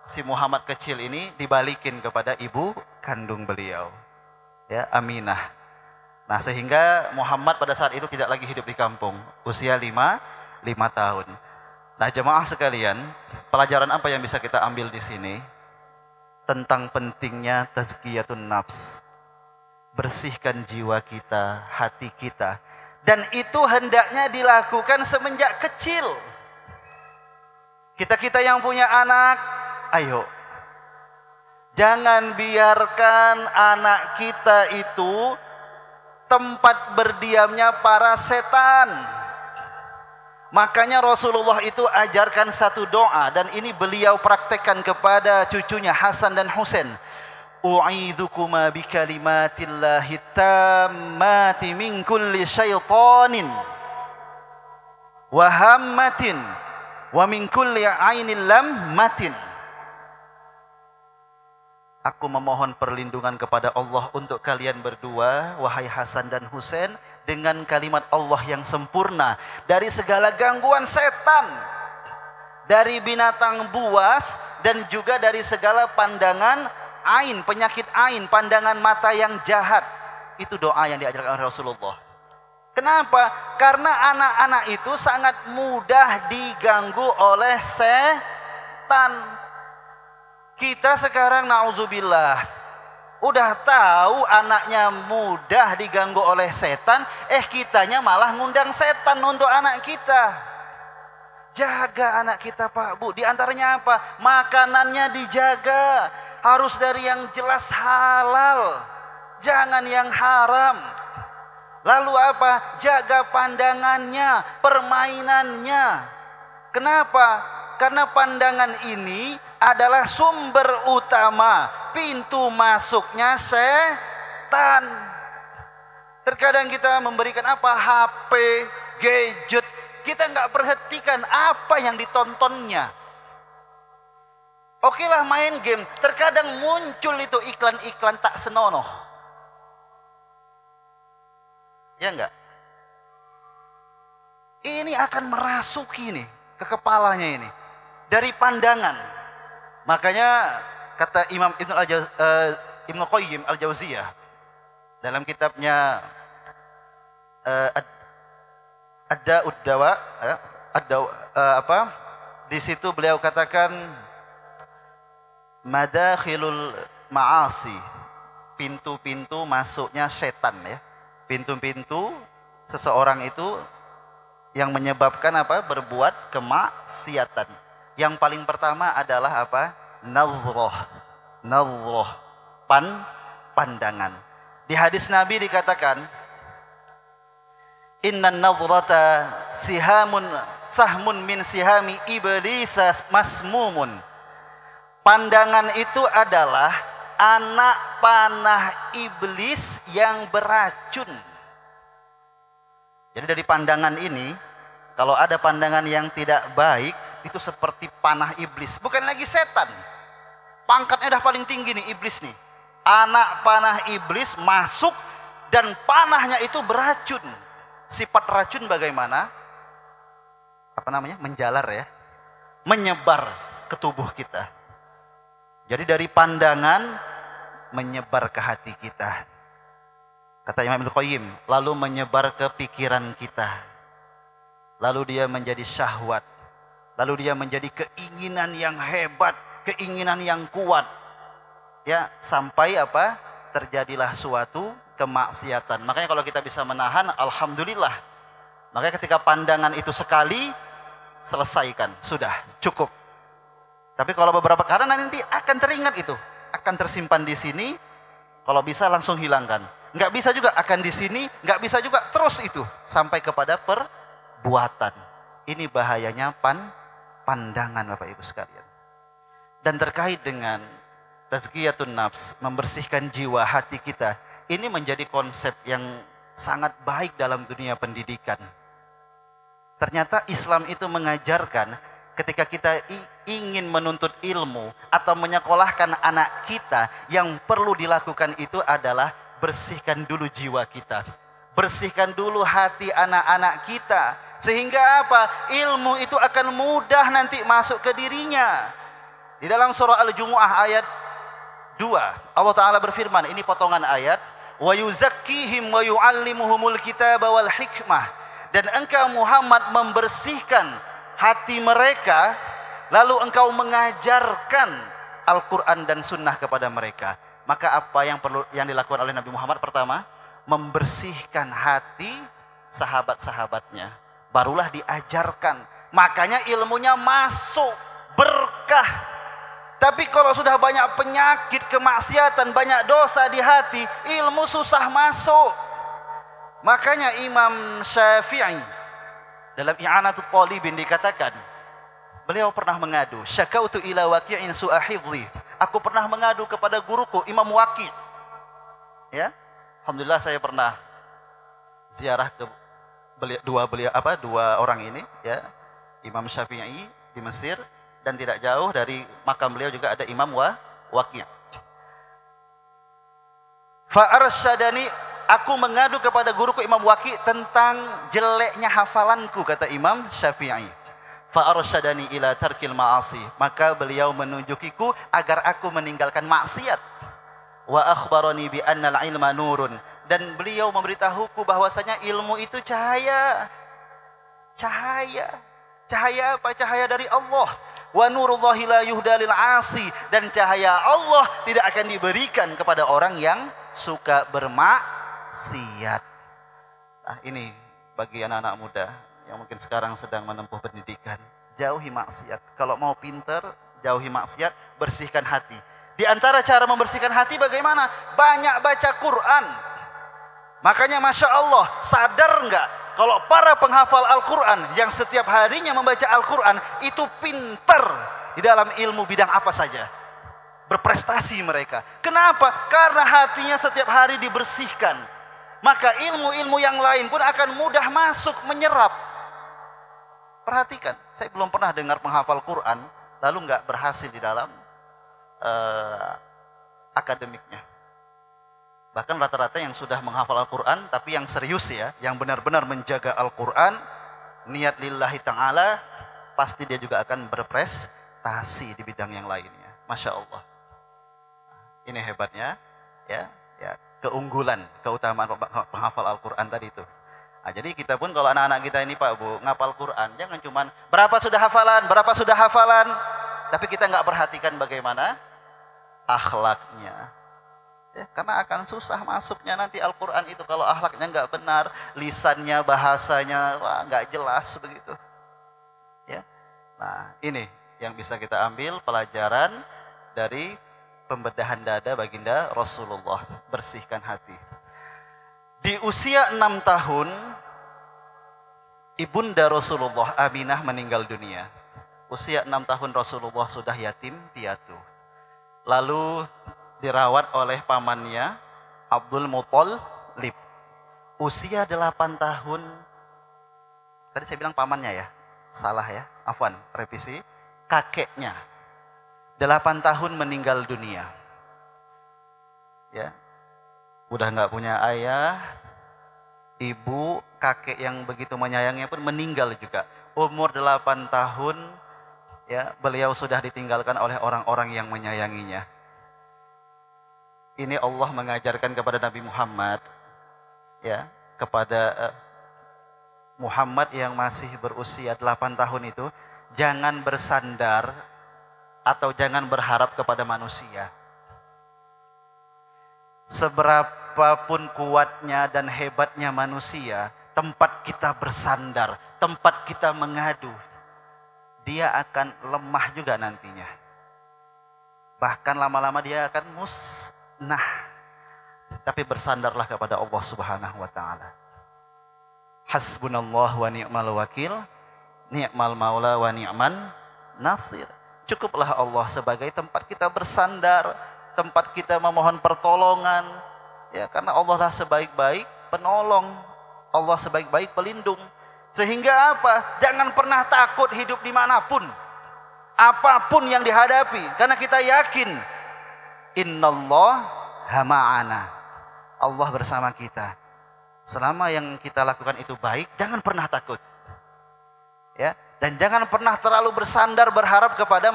si Muhammad kecil ini dibalikin kepada ibu kandung beliau, ya, Aminah. Nah, sehingga Muhammad pada saat itu tidak lagi hidup di kampung, usia 5 tahun. Nah, jemaah sekalian, pelajaran apa yang bisa kita ambil di sini? Tentang pentingnya tazkiyatun nafs. Bersihkan jiwa kita, hati kita. Dan itu hendaknya dilakukan semenjak kecil. Kita yang punya anak, ayo. Jangan biarkan anak kita itu tempat berdiamnya para setan. Makanya Rasulullah itu ajarkan satu doa, dan ini beliau praktekkan kepada cucunya Hasan dan Husain. U'idhukuma bikalimatillahi tammati min kulli syaitanin wa hammatin wa min kulli ainin lammatin. Aku memohon perlindungan kepada Allah untuk kalian berdua, wahai Hasan dan Husain, dengan kalimat Allah yang sempurna dari segala gangguan setan dari binatang buas, dan juga dari segala pandangan ain, penyakit ain, pandangan mata yang jahat. Itu doa yang diajarkan oleh Rasulullah. Kenapa? Karena anak-anak itu sangat mudah diganggu oleh setan. Kita sekarang na'udzubillah udah tahu anaknya mudah diganggu oleh setan, kitanya malah ngundang setan untuk anak kita. Jaga anak kita Pak Bu. Di antaranya apa? Makanannya dijaga. Harus dari yang jelas halal. Jangan yang haram. Lalu apa? Jaga pandangannya, permainannya. Kenapa? Karena pandangan ini adalah sumber utama pintu masuknya setan. Terkadang kita memberikan apa? HP, gadget. Kita nggak perhatikan apa yang ditontonnya. Oke lah main game. Terkadang muncul itu iklan-iklan tak senonoh. Ya enggak? Ini akan merasuki nih ke kepalanya ini. Dari pandangan. Makanya kata Imam Ibnu Qayyim Al-Jauziyah dalam kitabnya Ad-Da'ud Dawa, di situ beliau katakan madakhilul ma'asi, pintu-pintu masuknya setan ya. Pintu-pintu seseorang itu yang menyebabkan apa? Berbuat kemaksiatan. Yang paling pertama adalah apa? Nazrah. Pandangan. Di hadis Nabi dikatakan, innan nazrata sahmun min sihami iblis masmumun. Pandangan itu adalah anak panah iblis yang beracun. Jadi dari pandangan ini, kalau ada pandangan yang tidak baik, itu seperti panah iblis. Bukan lagi setan. Pangkatnya udah paling tinggi nih iblis nih. Anak panah iblis masuk dan panahnya itu beracun. Sifat racun bagaimana? Apa namanya? Menjalar ya. Menyebar ke tubuh kita. Jadi dari pandangan menyebar ke hati kita. Kata Imam Ibnu Qayyim, lalu menyebar ke pikiran kita. Lalu dia menjadi syahwat. Lalu dia menjadi keinginan yang hebat, keinginan yang kuat. Ya, sampai apa? Terjadilah suatu kemaksiatan. Makanya kalau kita bisa menahan, alhamdulillah. Makanya ketika pandangan itu sekali, selesaikan. Sudah, cukup. Tapi kalau beberapa karena nanti akan teringat itu, akan tersimpan di sini. Kalau bisa langsung hilangkan. Nggak bisa juga akan di sini, nggak bisa juga terus itu sampai kepada perbuatan. Ini bahayanya pandangan Bapak Ibu sekalian. Dan terkait dengan tazkiyatun nafs, membersihkan jiwa hati kita, ini menjadi konsep yang sangat baik dalam dunia pendidikan. Ternyata Islam itu mengajarkan ketika kita ingin menuntut ilmu atau menyekolahkan anak kita, yang perlu dilakukan itu adalah bersihkan dulu jiwa kita. Bersihkan dulu hati anak-anak kita. Sehingga apa? Ilmu itu akan mudah nanti masuk ke dirinya. Di dalam surah Al-Jumu'ah ayat 2, Allah Ta'ala berfirman, ini potongan ayat, wa yuzakkihim wa yu'allimuhumul kitaba wal hikmah. Dan engkau Muhammad membersihkan hati mereka, lalu engkau mengajarkan Al-Quran dan Sunnah kepada mereka. Maka apa yang dilakukan oleh Nabi Muhammad? Pertama, membersihkan hati sahabat-sahabatnya. Barulah diajarkan. Makanya ilmunya masuk, berkah. Tapi kalau sudah banyak penyakit, kemaksiatan, banyak dosa di hati, ilmu susah masuk. Makanya Imam Syafi'i dalam I'anatul Talibin dikatakan, beliau pernah mengadu, syakautu ila waqi'in su'a hifdhi. Aku pernah mengadu kepada guruku Imam Waqi'. Ya. Alhamdulillah saya pernah ziarah ke dua orang ini ya. Imam Syafi'i di Mesir, dan tidak jauh dari makam beliau juga ada Imam Waqi'. Fa arsyadani, aku mengadu kepada guruku Imam Waqi' tentang jeleknya hafalanku, kata Imam Syafi'i. fa arsyadani ila tarkil ma'asi, maka beliau menunjukiku agar aku meninggalkan maksiat. Wa akhbarani bi annal ilma nurun, dan beliau memberitahuku bahwasanya ilmu itu cahaya. Cahaya apa? Cahaya dari Allah. Wa nurullahi la yuhda lil 'asi, dan cahaya Allah tidak akan diberikan kepada orang yang suka bermaksiat. Nah, ini bagi anak-anak muda yang mungkin sekarang sedang menempuh pendidikan, jauhi maksiat. Kalau mau pinter, jauhi maksiat, bersihkan hati. Di antara cara membersihkan hati bagaimana? Banyak baca Quran. Makanya Masya Allah, sadar enggak kalau para penghafal Al-Quran yang setiap harinya membaca Al-Quran itu pintar di dalam ilmu bidang apa saja. Berprestasi mereka. Kenapa? Karena hatinya setiap hari dibersihkan. Maka ilmu-ilmu yang lain pun akan mudah masuk, menyerap. Perhatikan, saya belum pernah dengar penghafal Quran lalu enggak berhasil di dalam akademiknya. Bahkan rata-rata yang sudah menghafal Al-Quran, tapi yang serius ya, yang benar-benar menjaga Al-Quran, niat lillahi ta'ala, pasti dia juga akan berprestasi di bidang yang lainnya. Masya Allah. Ini hebatnya, ya, keunggulan, keutamaan penghafal Al-Quran tadi itu. Nah, jadi kita pun kalau anak-anak kita ini Pak Bu, ngapal Quran, jangan cuman berapa sudah hafalan, tapi kita nggak perhatikan bagaimana akhlaknya. Ya, karena akan susah masuknya nanti Al-Quran itu kalau akhlaknya nggak benar, lisannya, bahasanya nggak jelas begitu. Ya, nah ini yang bisa kita ambil pelajaran dari pembedahan dada baginda Rasulullah, bersihkan hati. Di usia 6 tahun, ibunda Rasulullah Aminah meninggal dunia. Usia 6 tahun Rasulullah sudah yatim piatu. Lalu dirawat oleh pamannya Abdul Muthalib. Usia 8 tahun. Tadi saya bilang pamannya ya. Salah ya. Afwan, revisi. Kakeknya. 8 tahun meninggal dunia. Ya. Udah nggak punya ayah, ibu, kakek yang begitu menyayangnya pun meninggal juga. Umur 8 tahun ya, beliau sudah ditinggalkan oleh orang-orang yang menyayanginya. Ini Allah mengajarkan kepada Nabi Muhammad, ya, kepada Muhammad yang masih berusia 8 tahun itu, jangan bersandar atau jangan berharap kepada manusia. Seberapapun kuatnya dan hebatnya manusia, tempat kita bersandar, tempat kita mengadu, dia akan lemah juga nantinya. Bahkan lama-lama dia akan musnah. Tapi bersandarlah kepada Allah Subhanahu wa taala. Hasbunallah wa ni'mal wakil, ni'mal maula wa ni'man nasir. Cukuplah Allah sebagai tempat kita bersandar, tempat kita memohon pertolongan, ya, karena Allah lah sebaik-baik penolong, Allah sebaik-baik pelindung. Sehingga apa? Jangan pernah takut hidup dimanapun, apapun yang dihadapi, karena kita yakin innallaha ma'ana, Allah bersama kita. Selama yang kita lakukan itu baik, jangan pernah takut, ya, dan jangan pernah terlalu bersandar berharap kepada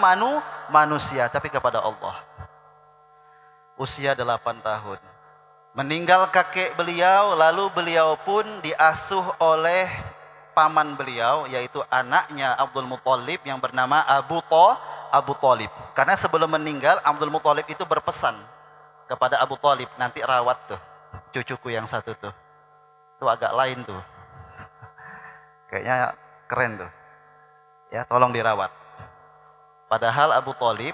manusia, tapi kepada Allah. Usia 8 tahun meninggal kakek beliau, lalu beliau pun diasuh oleh paman beliau, yaitu anaknya Abdul Muthalib yang bernama Abu Thalib. Karena sebelum meninggal Abdul Muthalib itu berpesan kepada Abu Thalib, nanti rawat tuh cucuku yang satu tuh, itu agak lain tuh, kayaknya keren tuh, ya, tolong dirawat. Padahal Abu Thalib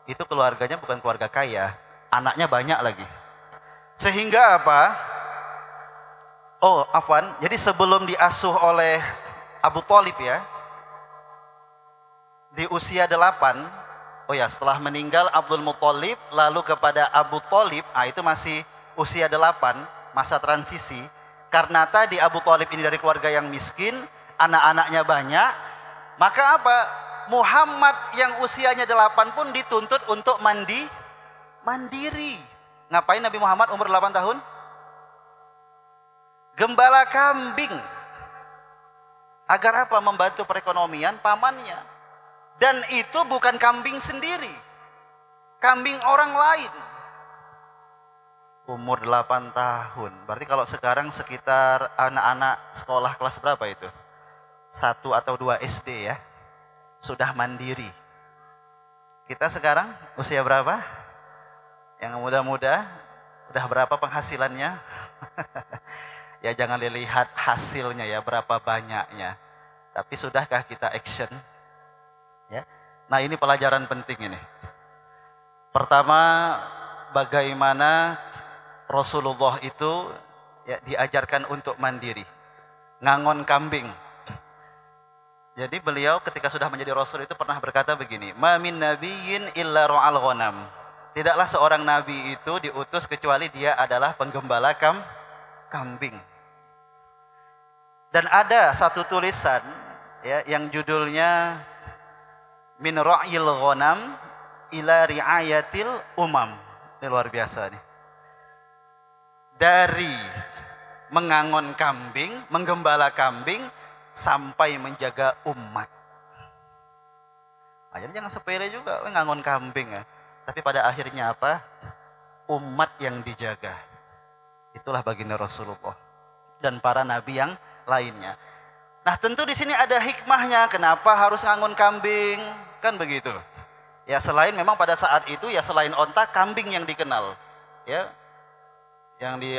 itu keluarganya bukan keluarga kaya, anaknya banyak lagi. Sehingga apa? Oh, afwan. Jadi sebelum diasuh oleh Abu Thalib ya, di usia 8, oh ya, setelah meninggal Abdul Muthalib lalu kepada Abu Thalib, itu masih usia 8, masa transisi. Karena tadi Abu Thalib ini dari keluarga yang miskin, anak-anaknya banyak, maka apa? Muhammad yang usianya 8 pun dituntut untuk mandiri. Ngapain Nabi Muhammad umur 8 tahun? Gembala kambing. Agar apa? Membantu perekonomian pamannya. Dan itu bukan kambing sendiri. Kambing orang lain. Umur 8 tahun. Berarti kalau sekarang sekitar anak-anak sekolah kelas berapa itu? 1 atau 2 SD ya. Sudah mandiri. Kita sekarang usia berapa? Yang muda-muda, udah berapa penghasilannya? Ya jangan dilihat hasilnya ya, berapa banyaknya. Tapi sudahkah kita action? Ya. Nah ini pelajaran penting ini. Pertama, bagaimana Rasulullah itu ya, diajarkan untuk mandiri. Ngangon kambing. Jadi beliau ketika sudah menjadi Rasul itu pernah berkata begini, "Ma min nabiyyin illa ra'al ghanam." Tidaklah seorang nabi itu diutus kecuali dia adalah penggembala kambing. Dan ada satu tulisan ya, yang judulnya Min ra'yil ghanam ila ri'ayatil umam. Ini luar biasa nih. Dari mengangon kambing, menggembala kambing sampai menjaga umat. Nah, jadi jangan sepele juga ngangon kambing ya. Tapi pada akhirnya apa? Umat yang dijaga. Itulah baginda Rasulullah dan para nabi yang lainnya. Nah, tentu di sini ada hikmahnya kenapa harus ngangon kambing, kan begitu. Ya selain memang pada saat itu ya selain onta, kambing yang dikenal. Ya. Yang di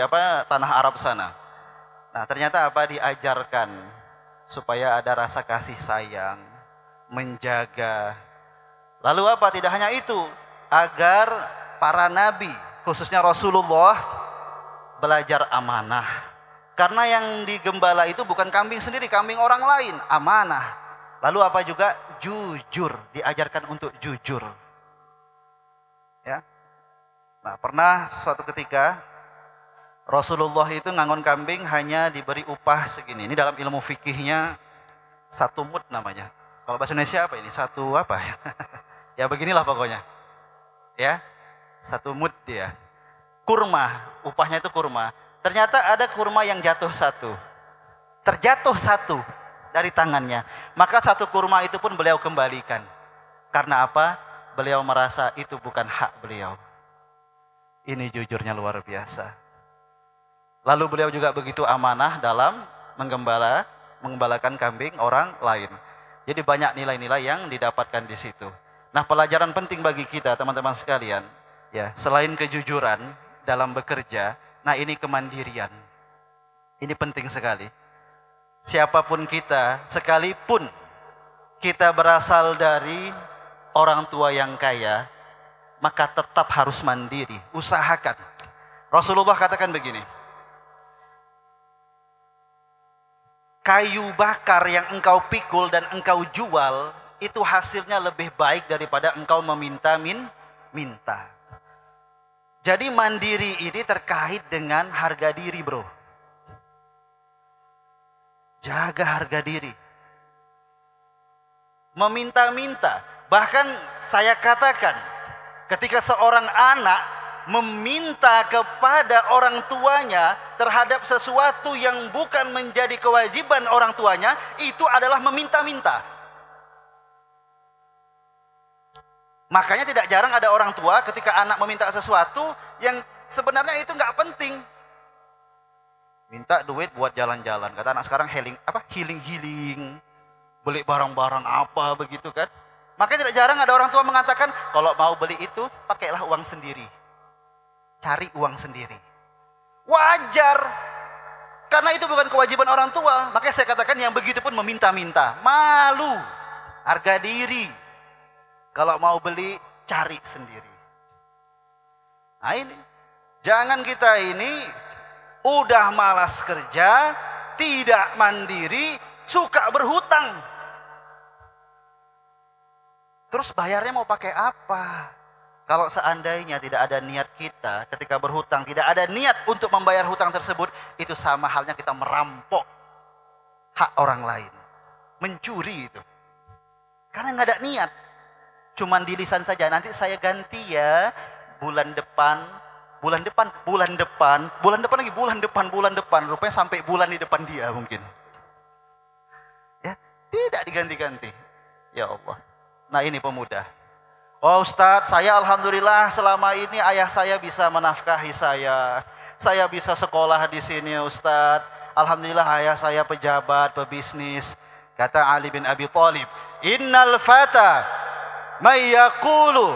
tanah Arab sana. Nah, ternyata diajarkan supaya ada rasa kasih sayang, menjaga. Lalu tidak hanya itu, agar para nabi, khususnya Rasulullah, belajar amanah. Karena yang digembala itu bukan kambing sendiri, kambing orang lain, amanah. Lalu juga? Jujur, diajarkan untuk jujur. Ya. Nah, pernah suatu ketika Rasulullah itu ngangon kambing hanya diberi upah segini. Ini dalam ilmu fikihnya 1 mud namanya. Kalau bahasa Indonesia apa ini? 1 apa ya? Ya beginilah pokoknya. Ya, 1 mud dia. Kurma, upahnya itu kurma. Ternyata ada kurma yang jatuh 1. Terjatuh 1 dari tangannya. Maka 1 kurma itu pun beliau kembalikan. Karena apa? Beliau merasa itu bukan hak beliau. Ini jujurnya luar biasa. Lalu beliau juga begitu amanah dalam menggembalakan kambing orang lain. Jadi banyak nilai-nilai yang didapatkan di situ. Nah, pelajaran penting bagi kita teman-teman sekalian, ya, selain kejujuran dalam bekerja, nah ini kemandirian. Ini penting sekali. Siapapun kita, sekalipun kita berasal dari orang tua yang kaya, maka tetap harus mandiri, usahakan. Rasulullah katakan begini, kayu bakar yang engkau pikul dan engkau jual, itu hasilnya lebih baik daripada engkau minta. Jadi mandiri ini terkait dengan harga diri, bro. Jaga harga diri. Meminta-minta. Bahkan saya katakan, ketika seorang anak meminta kepada orang tuanya terhadap sesuatu yang bukan menjadi kewajiban orang tuanya, itu adalah meminta-minta. Makanya tidak jarang ada orang tua ketika anak meminta sesuatu yang sebenarnya itu nggak penting. Minta duit buat jalan-jalan. Kata anak sekarang healing, beli barang-barang apa begitu kan. Makanya tidak jarang ada orang tua mengatakan, kalau mau beli itu pakailah uang sendiri. Cari uang sendiri. Wajar. Karena itu bukan kewajiban orang tua. Makanya saya katakan yang begitu pun meminta-minta. Malu. Harga diri. Kalau mau beli, cari sendiri. Nah ini. Jangan kita ini udah malas kerja, tidak mandiri, suka berhutang. Terus bayarnya mau pakai apa? Kalau seandainya tidak ada niat kita ketika berhutang, tidak ada niat untuk membayar hutang tersebut, itu sama halnya kita merampok hak orang lain. Mencuri itu. Karena nggak ada niat. Cuman di lisan saja, nanti saya ganti ya bulan depan lagi, bulan depan. Rupanya sampai bulan di depan dia mungkin. Ya, Tidak diganti-ganti. Ya Allah. Nah ini pemuda. Oh Ustadz, saya alhamdulillah selama ini ayah saya bisa menafkahi saya. Saya bisa sekolah di sini Ustadz. Alhamdulillah ayah saya pejabat, pebisnis. Kata Ali bin Abi Thalib, Innal fata may yaqulu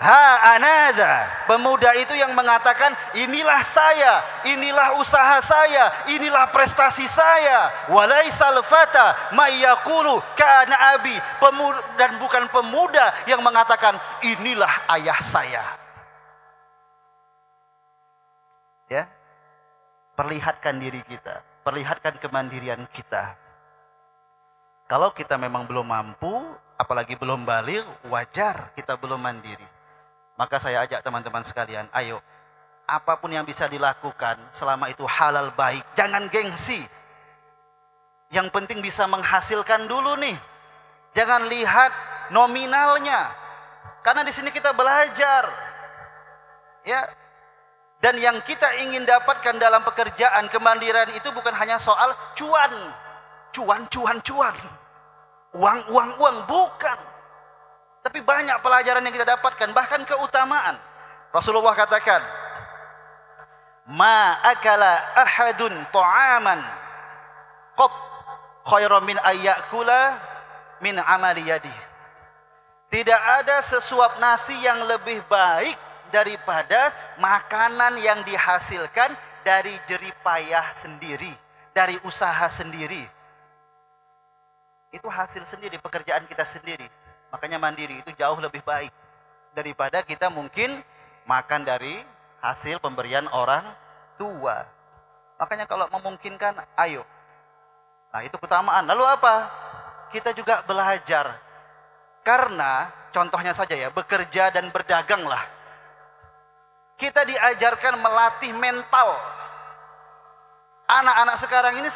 ha anada. Pemuda itu yang mengatakan, inilah saya, inilah usaha saya, inilah prestasi saya. Walaisal fata may yaqulu kana abi. Pemuda, dan bukan pemuda yang mengatakan, inilah ayah saya. Ya, perlihatkan diri kita, perlihatkan kemandirian kita. Kalau kita memang belum mampu, apalagi belum baligh, wajar kita belum mandiri. Maka saya ajak teman-teman sekalian, ayo, apapun yang bisa dilakukan, selama itu halal baik, jangan gengsi. Yang penting bisa menghasilkan dulu nih. Jangan lihat nominalnya. Karena di sini kita belajar. Ya. Dan yang kita ingin dapatkan dalam pekerjaan, kemandirian itu bukan hanya soal cuan. Cuan. Uang, bukan. Tapi banyak pelajaran yang kita dapatkan, bahkan keutamaan. Rasulullah katakan, Ma akala ahadun ta'aman qat khairan min ayyakula min amali yadihi. Tidak ada sesuap nasi yang lebih baik daripada makanan yang dihasilkan dari jerih payah sendiri, dari usaha sendiri. Itu hasil sendiri, pekerjaan kita sendiri. Makanya mandiri itu jauh lebih baik daripada kita mungkin makan dari hasil pemberian orang tua. Makanya kalau memungkinkan, ayo. Nah itu keutamaan. Lalu apa? Kita juga belajar. Karena contohnya saja ya, bekerja dan berdaganglah. Kita diajarkan melatih mental. Anak-anak sekarang ini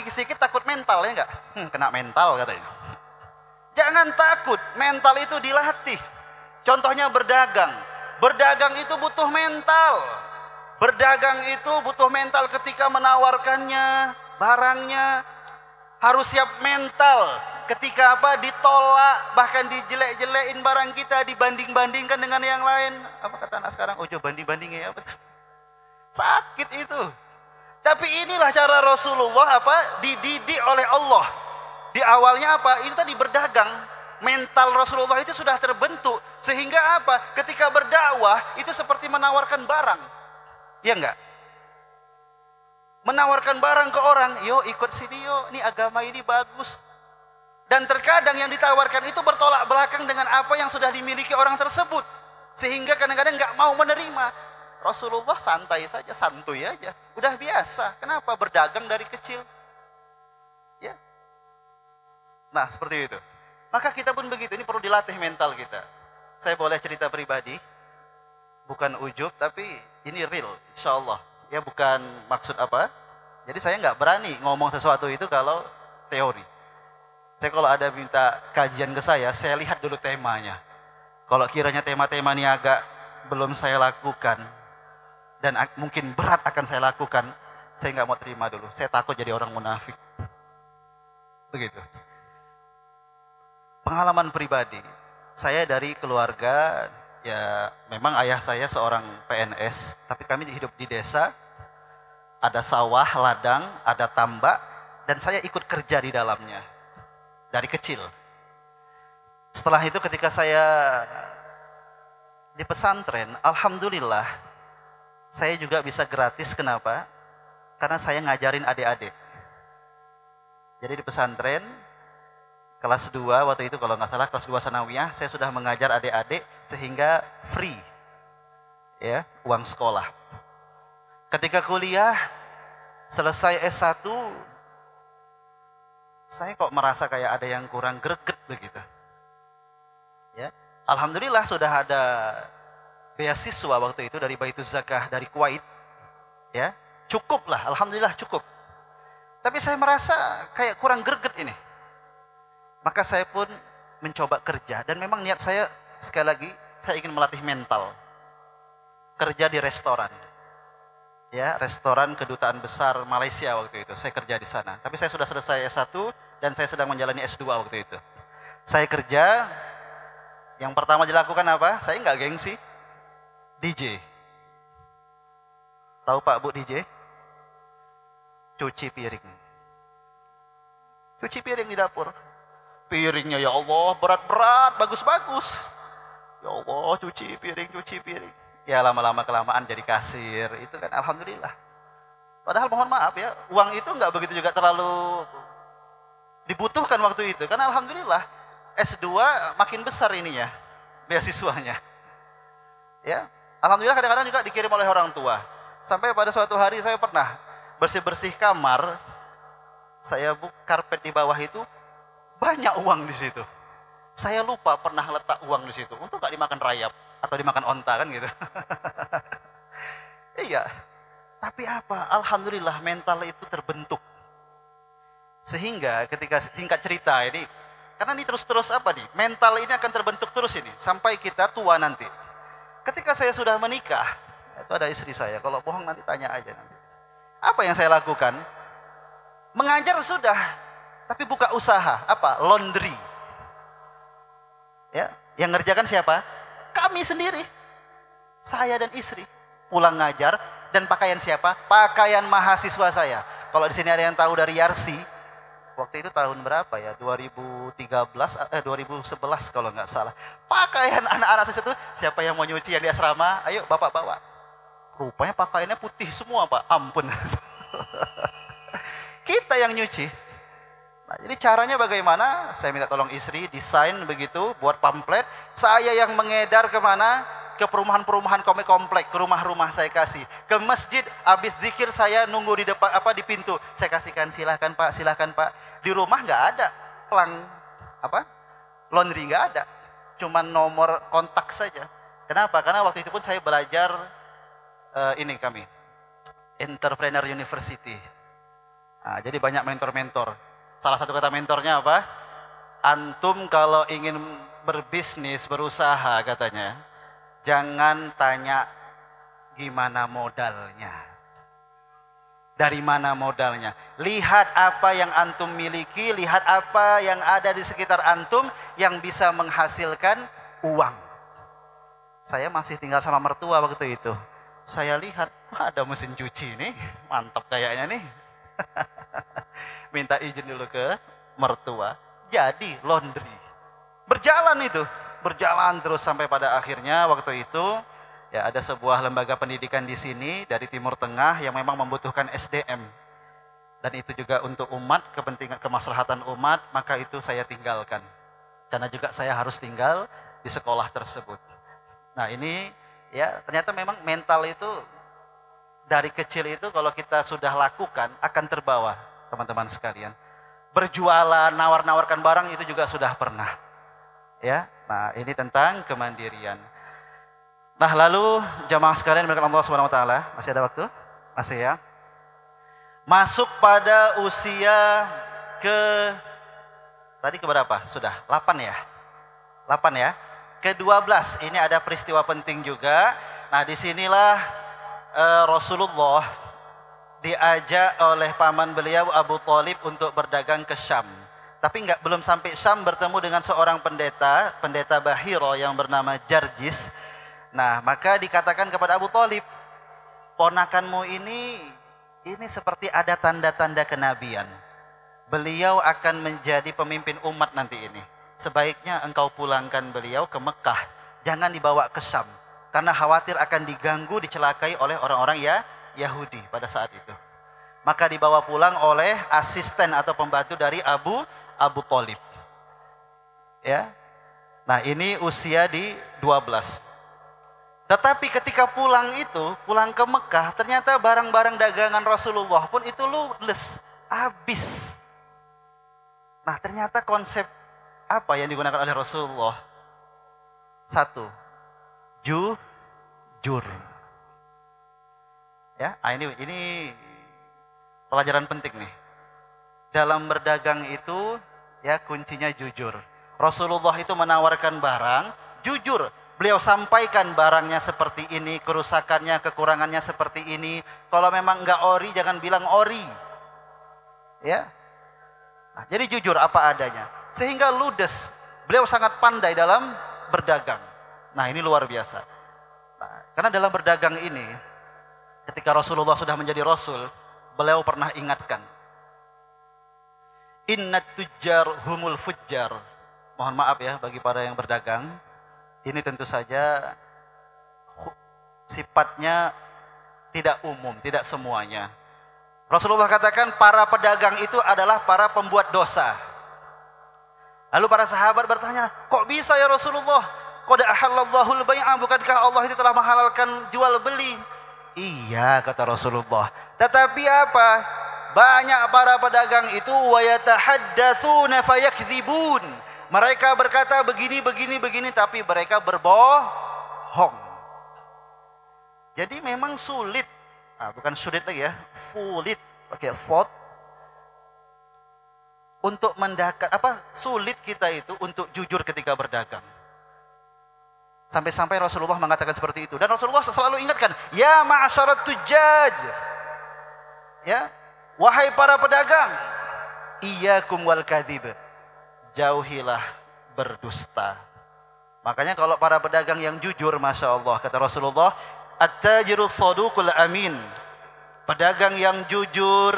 sedikit takut mental, ya enggak? Kena mental katanya. Jangan takut, mental itu dilatih. Contohnya berdagang. Berdagang itu butuh mental. Berdagang itu butuh mental ketika menawarkannya, barangnya. Harus siap mental. Ketika apa? Ditolak, bahkan dijelek-jelekin barang kita, dibanding-bandingkan dengan yang lain. Apa kata anak sekarang? Ojo banding-bandingnya ya. Sakit itu. Tapi inilah cara Rasulullah dididik oleh Allah. Di awalnya apa? Itu tadi berdagang. Mental Rasulullah itu sudah terbentuk. Sehingga apa? Ketika berdakwah itu seperti menawarkan barang. Ya enggak? Menawarkan barang ke orang. Yo ikut sini yo. Ini agama ini bagus. Dan terkadang yang ditawarkan itu bertolak belakang dengan apa yang sudah dimiliki orang tersebut. Sehingga kadang-kadang enggak mau menerima. Rasulullah santai saja, santuy aja. Udah biasa. Kenapa? Berdagang dari kecil. Ya. Nah, seperti itu. Maka kita pun begitu. Ini perlu dilatih mental kita. Saya boleh cerita pribadi. Bukan ujub, tapi ini real. Insya Allah. Ya, bukan maksud apa. Jadi saya nggak berani ngomong sesuatu itu kalau teori. Saya kalau ada minta kajian ke saya lihat dulu temanya. Kalau kiranya tema-tema ini agak belum saya lakukan, dan mungkin berat akan saya lakukan, saya nggak mau terima dulu. Saya takut jadi orang munafik. Begitu. Pengalaman pribadi, saya dari keluarga, ya memang ayah saya seorang PNS, tapi kami hidup di desa, ada sawah, ladang, ada tambak, dan saya ikut kerja di dalamnya, dari kecil. Setelah itu ketika saya di pesantren, alhamdulillah, saya juga bisa gratis. Kenapa? Karena saya ngajarin adik-adik. Jadi di pesantren, kelas 2 waktu itu kalau nggak salah, kelas 2 sanawiyah, saya sudah mengajar adik-adik sehingga free. Ya, uang sekolah. Ketika kuliah, selesai S1, saya kok merasa kayak ada yang kurang greget begitu. Ya, alhamdulillah sudah ada beasiswa waktu itu dari Baituz Zakah dari Kuwait, ya cukup lah, alhamdulillah cukup. Tapi saya merasa kayak kurang greget ini. Maka saya pun mencoba kerja, dan memang niat saya sekali lagi, saya ingin melatih mental. Kerja di restoran, ya restoran kedutaan besar Malaysia waktu itu, saya kerja di sana. Tapi saya sudah selesai S1, dan saya sedang menjalani S2 waktu itu. Saya kerja, yang pertama dilakukan apa? Saya nggak gengsi, DJ. Tahu Pak Bu DJ? Cuci piring. Cuci piring di dapur. Piringnya ya Allah berat-berat, bagus-bagus. Ya Allah cuci piring. Ya lama-lama kelamaan jadi kasir. Itu kan alhamdulillah. Padahal mohon maaf ya, uang itu nggak begitu juga terlalu dibutuhkan waktu itu. Karena alhamdulillah S2 makin besar ininya, beasiswanya. Ya, alhamdulillah kadang-kadang juga dikirim oleh orang tua. Sampai pada suatu hari saya pernah bersih-bersih kamar, saya buka karpet di bawah itu banyak uang di situ. Saya lupa pernah letak uang di situ. Untuk nggak dimakan rayap atau dimakan onta kan gitu. Iya. Tapi apa? Alhamdulillah mental itu terbentuk. Sehingga ketika singkat cerita ini, karena ini terus-terus apa nih? Mental ini akan terbentuk terus ini sampai kita tua nanti. Ketika saya sudah menikah, itu ada istri saya. Kalau bohong nanti tanya aja nanti. Apa yang saya lakukan? Mengajar sudah, tapi buka usaha apa? Laundry. Ya, yang ngerjakan siapa? Kami sendiri. Saya dan istri. Pulang ngajar dan pakaian siapa? Pakaian mahasiswa saya. Kalau di sini ada yang tahu dari Yarsi, waktu itu tahun berapa ya? 2011 kalau nggak salah. Pakaian anak-anak itu siapa yang mau nyuci yang di asrama? Ayo Bapak bawa. Rupanya pakaiannya putih semua Pak. Ampun. Kita yang nyuci. Nah, jadi caranya bagaimana? Saya minta tolong istri desain begitu, buat pamflet. Saya yang mengedar kemana? Ke perumahan-perumahan komplek, ke rumah-rumah saya kasih. Ke masjid, habis zikir saya nunggu di depan di pintu. Saya kasihkan silahkan Pak, silahkan Pak. Di rumah nggak ada pelang laundry nggak ada, cuman nomor kontak saja. Kenapa? Karena waktu itu pun saya belajar kami Entrepreneur University. Nah, jadi banyak mentor-mentor. Salah satu kata mentornya apa? Antum kalau ingin berbisnis, berusaha katanya, jangan tanya gimana modalnya. Dari mana modalnya? Lihat apa yang antum miliki, lihat apa yang ada di sekitar antum yang bisa menghasilkan uang. Saya masih tinggal sama mertua waktu itu. Saya lihat, ada mesin cuci nih, mantap kayaknya nih. Minta izin dulu ke mertua, jadi laundry. Berjalan itu, berjalan terus sampai pada akhirnya waktu itu ya ada sebuah lembaga pendidikan di sini dari Timur Tengah yang memang membutuhkan SDM. Dan itu juga untuk umat, kepentingan kemaslahatan umat, maka itu saya tinggalkan. Karena juga saya harus tinggal di sekolah tersebut. Nah ini ya ternyata memang mental itu dari kecil itu kalau kita sudah lakukan akan terbawa, teman-teman sekalian. Berjualan, nawar-nawarkan barang itu juga sudah pernah. Ya, nah ini tentang kemandirian. Nah lalu jamaah sekalian berkat Allah Subhanahu Wa Taala, masih ada waktu? Masih ya. Masuk pada usia tadi ke berapa? Sudah 8 ya? 8 ya? Ke-12 ini ada peristiwa penting juga. Nah disinilah Rasulullah diajak oleh paman beliau Abu Thalib untuk berdagang ke Syam. Tapi belum sampai Syam bertemu dengan seorang pendeta Bahiro yang bernama Jarjis. Nah maka dikatakan kepada Abu Thalib, ponakanmu ini seperti ada tanda-tanda kenabian. Beliau akan menjadi pemimpin umat nanti ini. Sebaiknya engkau pulangkan beliau ke Mekah. Jangan dibawa ke Syam. Karena khawatir akan diganggu, dicelakai oleh orang-orang Yahudi pada saat itu. Maka dibawa pulang oleh asisten atau pembantu dari Abu Thalib. Ya. Nah ini usia di 12. Tetapi ketika pulang ke Mekah, ternyata barang-barang dagangan Rasulullah pun itu ludes, habis. Nah ternyata konsep apa yang digunakan oleh Rasulullah? Satu, jujur. Ya, ini pelajaran penting nih. Dalam berdagang itu ya kuncinya jujur. Rasulullah itu menawarkan barang, jujur. Beliau sampaikan barangnya seperti ini, kerusakannya, kekurangannya seperti ini. Kalau memang enggak ori, jangan bilang ori. Ya. Jadi jujur apa adanya. Sehingga ludes. Beliau sangat pandai dalam berdagang. Nah, ini luar biasa. Nah, karena dalam berdagang ini, ketika Rasulullah sudah menjadi Rasul, beliau pernah ingatkan, Innat tujjar humul fujjar. Mohon maaf ya bagi para yang berdagang. Ini tentu saja sifatnya tidak umum, tidak semuanya. Rasulullah katakan para pedagang itu adalah para pembuat dosa. Lalu para sahabat bertanya, kok bisa ya Rasulullah? Qad ahallallahu al-bai'a, bukankah Allah itu telah menghalalkan jual beli? Iya, kata Rasulullah. Tetapi apa? Banyak para pedagang itu wa yatahaddatsuna fayakdzibun. Mereka berkata begini, tapi mereka berbohong. Jadi memang sulit. Bukan sulit lagi ya, sulit pakai slot. Untuk sulit kita itu untuk jujur ketika berdagang. Sampai-sampai Rasulullah mengatakan seperti itu. Dan Rasulullah selalu ingatkan, ya ma'asyarat tujjaj. Ya, wahai para pedagang, iyyakum wal kadzib. Jauhilah berdusta. Makanya kalau para pedagang yang jujur, Masya Allah, kata Rasulullah, at-tajirus saduqul amin. Pedagang yang jujur,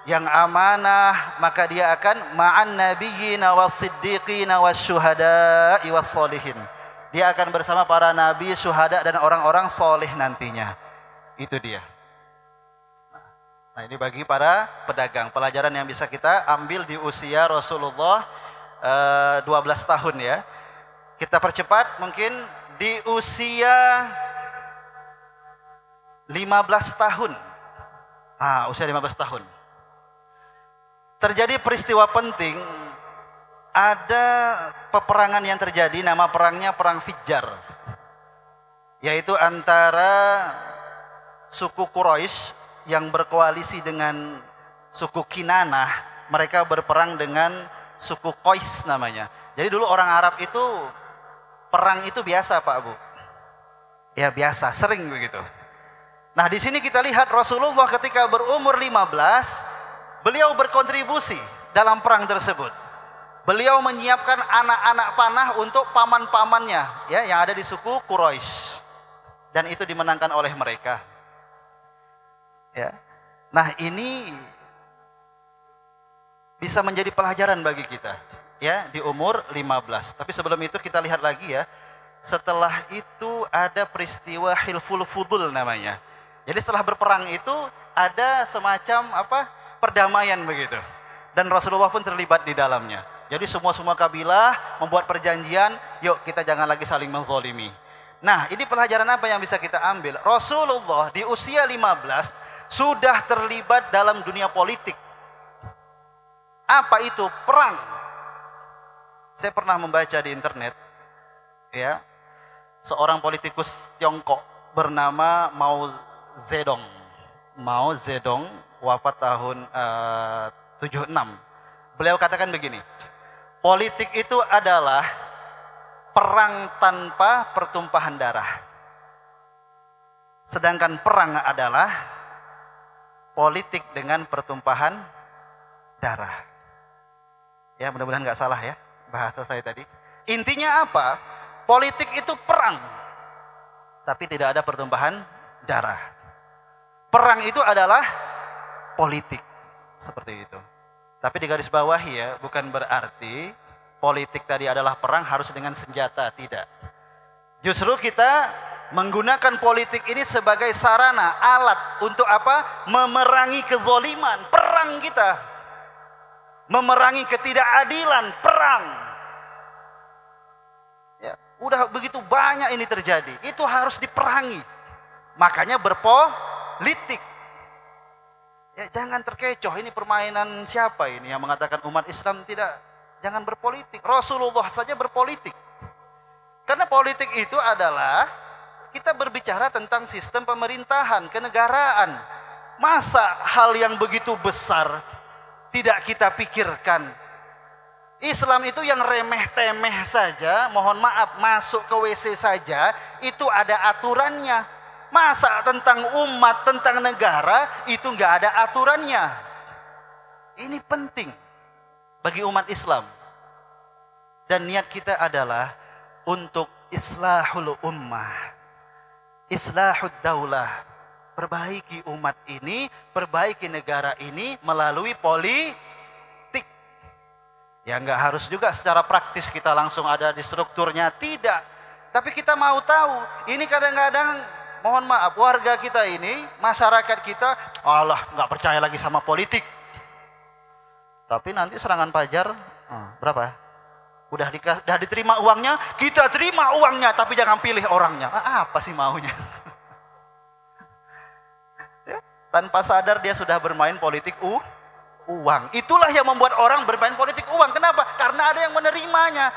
yang amanah, maka dia akan ma'an nabiyyina was-siddiqina wasyuhada'i was-sholihin. Dia akan bersama para nabi, syuhada dan orang-orang soleh nantinya. Itu dia. Nah, ini bagi para pedagang, pelajaran yang bisa kita ambil di usia Rasulullah 12 tahun ya. Kita percepat mungkin di usia 15 tahun. Usia 15 tahun. Terjadi peristiwa penting, ada peperangan yang terjadi, nama perangnya Perang Fijjar. Yaitu antara suku Quraisy yang berkoalisi dengan suku Kinanah, mereka berperang dengan suku Qais namanya. Jadi dulu orang Arab itu, perang itu biasa Pak Bu. Ya biasa, sering begitu. Nah di sini kita lihat Rasulullah ketika berumur 15, beliau berkontribusi dalam perang tersebut. Beliau menyiapkan anak-anak panah untuk paman-pamannya ya, yang ada di suku Quraisy. Dan itu dimenangkan oleh mereka. Ya. Nah ini bisa menjadi pelajaran bagi kita ya di umur 15. Tapi sebelum itu kita lihat lagi ya. Setelah itu ada peristiwa Hilful Fudul namanya. Jadi setelah berperang itu ada semacam perdamaian begitu. Dan Rasulullah pun terlibat di dalamnya. Jadi semua kabilah membuat perjanjian, yuk kita jangan lagi saling menzolimi. Nah, ini pelajaran apa yang bisa kita ambil? Rasulullah di usia 15 sudah terlibat dalam dunia politik. Apa itu? Perang. Saya pernah membaca di internet ya, seorang politikus Tiongkok bernama Mao Zedong wafat tahun 76. Beliau katakan begini, politik itu adalah perang tanpa pertumpahan darah. Sedangkan perang adalah politik dengan pertumpahan darah. Ya mudah-mudahan nggak salah ya bahasa saya tadi. Intinya apa? Politik itu perang, tapi tidak ada pertumpahan darah. Perang itu adalah politik, seperti itu. Tapi di garis bawahi ya, bukan berarti politik tadi adalah perang harus dengan senjata, tidak. Justru kita menggunakan politik ini sebagai sarana, alat untuk apa? Memerangi kezoliman, perang kita. Memerangi ketidakadilan, perang. Ya, udah begitu banyak ini terjadi, itu harus diperangi. Makanya berpolitik. Ya, jangan terkecoh, ini permainan siapa ini yang mengatakan umat Islam tidak, jangan berpolitik. Rasulullah saja berpolitik. Karena politik itu adalah kita berbicara tentang sistem pemerintahan, kenegaraan. Masa hal yang begitu besar tidak kita pikirkan? Islam itu yang remeh-temeh saja, mohon maaf, masuk ke WC saja, itu ada aturannya. Masa tentang umat, tentang negara, itu nggak ada aturannya. Ini penting. bagi umat Islam. Dan niat kita adalah untuk islahul ummah, islahud daulah, perbaiki umat ini, perbaiki negara ini melalui politik. Ya nggak harus juga secara praktis kita langsung ada di strukturnya, tidak. Tapi kita mau tahu, ini kadang-kadang mohon maaf warga kita ini, masyarakat kita, Allah nggak percaya lagi sama politik. Tapi nanti serangan Fajar, berapa? Udah diterima uangnya, kita terima uangnya, tapi jangan pilih orangnya. Apa sih maunya? Ya, tanpa sadar dia sudah bermain politik uang. Itulah yang membuat orang bermain politik uang. Kenapa? Karena ada yang menerimanya.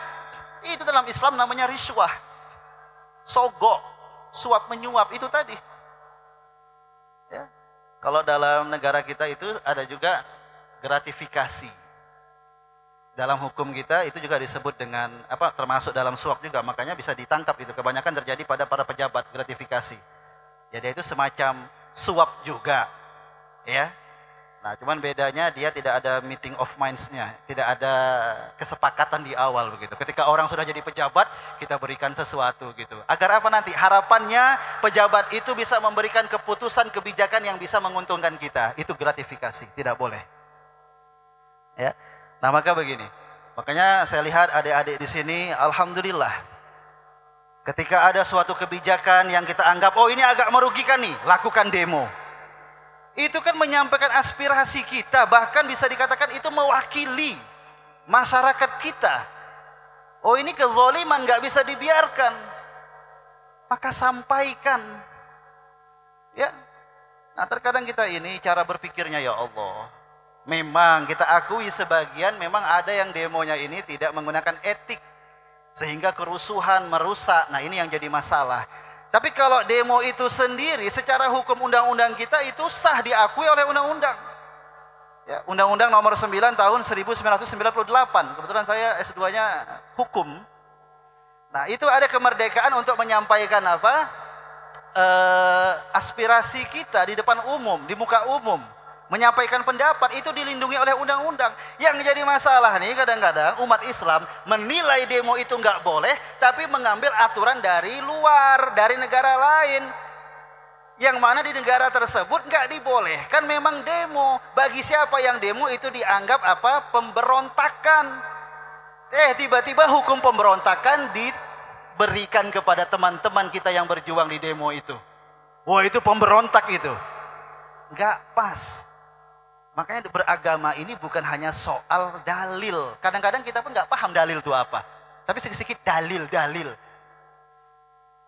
Itu dalam Islam namanya riswah, sogok, suap menyuap itu tadi. Ya. Kalau dalam negara kita itu ada juga gratifikasi. Dalam hukum kita itu juga disebut dengan apa? Termasuk dalam suap juga, makanya bisa ditangkap itu. Kebanyakan terjadi pada para pejabat, gratifikasi. Jadi itu semacam suap juga, ya. Nah, cuman bedanya dia tidak ada meeting of minds-nya, tidak ada kesepakatan di awal begitu. Ketika orang sudah jadi pejabat, kita berikan sesuatu gitu. Agar apa nanti? Harapannya pejabat itu bisa memberikan keputusan kebijakan yang bisa menguntungkan kita. Itu gratifikasi, tidak boleh. Ya. Nah, maka begini. Makanya saya lihat adik-adik di sini, alhamdulillah. Ketika ada suatu kebijakan yang kita anggap, oh ini agak merugikan nih, lakukan demo. Itu kan menyampaikan aspirasi kita, bahkan bisa dikatakan itu mewakili masyarakat kita. Oh ini kezaliman gak bisa dibiarkan, maka sampaikan. Ya. Nah terkadang kita ini cara berpikirnya ya Allah, memang kita akui sebagian memang ada yang demonya ini tidak menggunakan etik, sehingga kerusuhan merusak. Nah ini yang jadi masalah. Tapi kalau demo itu sendiri secara hukum undang-undang kita itu sah diakui oleh undang-undang. Ya, Undang-Undang nomor 9 tahun 1998. Kebetulan saya S2-nya hukum. Nah, itu ada kemerdekaan untuk menyampaikan apa? Aspirasi kita di depan umum, di muka umum. Menyampaikan pendapat itu dilindungi oleh undang-undang. Yang jadi masalah nih kadang-kadang umat Islam menilai demo itu nggak boleh, tapi mengambil aturan dari luar, dari negara lain. Yang mana di negara tersebut nggak dibolehkan memang demo. Bagi siapa yang demo itu dianggap apa? Pemberontakan. Tiba-tiba hukum pemberontakan diberikan kepada teman-teman kita yang berjuang di demo itu. Wah itu pemberontak itu. Nggak pas. Makanya beragama ini bukan hanya soal dalil. Kadang-kadang kita pun nggak paham dalil itu apa. Tapi sedikit dalil.